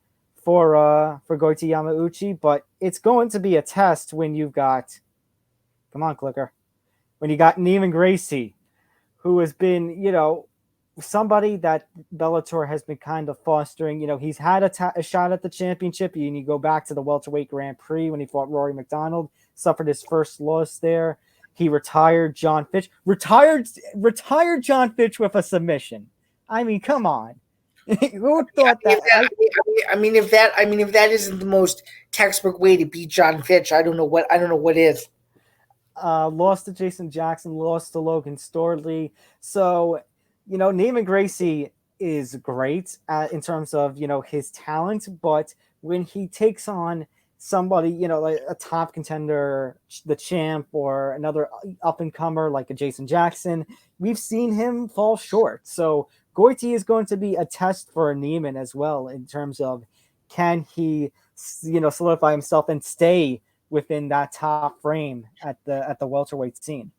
for Goiti Yamauchi, but it's going to be a test when you've got, come on, clicker, when you got Neiman Gracie, who has been, somebody that Bellator has been kind of fostering. He's had a shot at the championship. You go back to the welterweight Grand Prix when he fought Rory McDonald, suffered his first loss there. He retired John Fitch. Retired John Fitch with a submission. I mean, come on. Who thought that? If that isn't the most textbook way to beat John Fitch, I don't know what is. Lost to Jason Jackson, lost to Logan Storley. So, Neiman Gracie is great in terms of, his talent, but when he takes on somebody, like a top contender, the champ, or another up-and-comer like a Jason Jackson, we've seen him fall short. So Goiti is going to be a test for Neiman as well in terms of can he, solidify himself and stay within that top frame at the welterweight scene.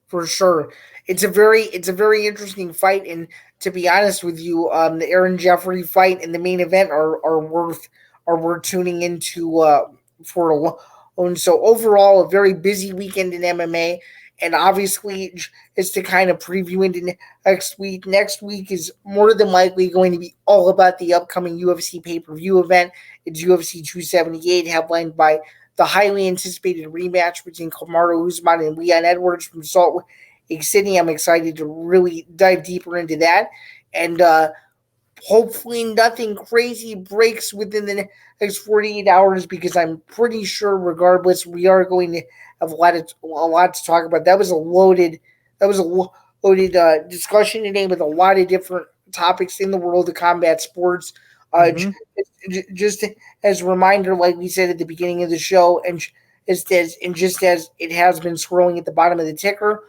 For sure. It's a very interesting fight, and to be honest with you, the Aaron Jeffrey fight and the main event are worth tuning into for alone. So overall, a very busy weekend in MMA, and obviously it's to kind of preview into next week. Next week is more than likely going to be all about the upcoming UFC pay-per-view event. It's UFC 278, headlined by the highly anticipated rematch between Kamaru Usman and Leon Edwards from Salt Lake City. I'm excited to really dive deeper into that. And hopefully nothing crazy breaks within the next 48 hours, because I'm pretty sure regardless, we are going to have a lot to talk about. That was a loaded discussion today with a lot of different topics in the world of combat sports. Just as a reminder, like we said at the beginning of the show, and just as it has been scrolling at the bottom of the ticker,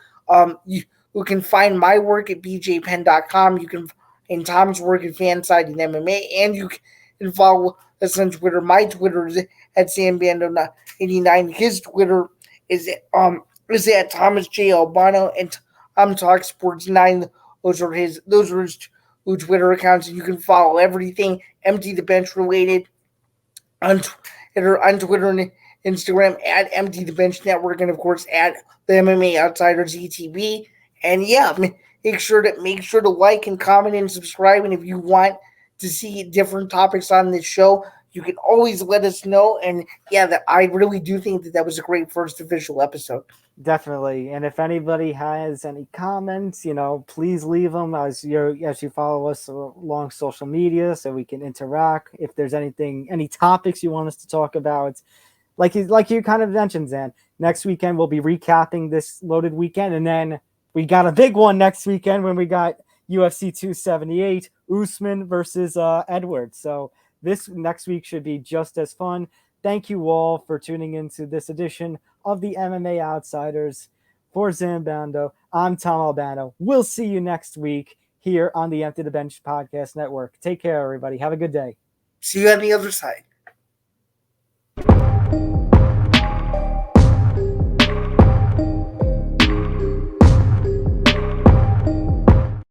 you can find my work at bjpen.com. You can find Tom's work at Fanside and MMA, and you can follow us on Twitter. My Twitter is at SamBando89. His Twitter is at Thomas J. Albano, and Tom Talk Sports 9. Those are his Twitter accounts, and you can follow everything Empty the Bench related on Twitter and Instagram at Empty the Bench Network, and of course at the MMA Outsiders ETB. And yeah, make sure to like and comment and subscribe. And if you want to see different topics on this show, you can always let us know. And yeah, I really do think that was a great first official episode. Definitely. And if anybody has any comments, please leave them as you follow us along social media so we can interact. If there's any topics you want us to talk about, like you kind of mentioned, Zain, next weekend we'll be recapping this loaded weekend. And then we got a big one next weekend when we got UFC 278, Usman versus Edwards. So this next week should be just as fun. Thank you all for tuning into this edition of the MMA Outsiders. For Zain Bando, I'm Tom Albano. We'll see you next week here on the Empty the Bench Podcast Network. Take care, everybody. Have a good day. See you on the other side.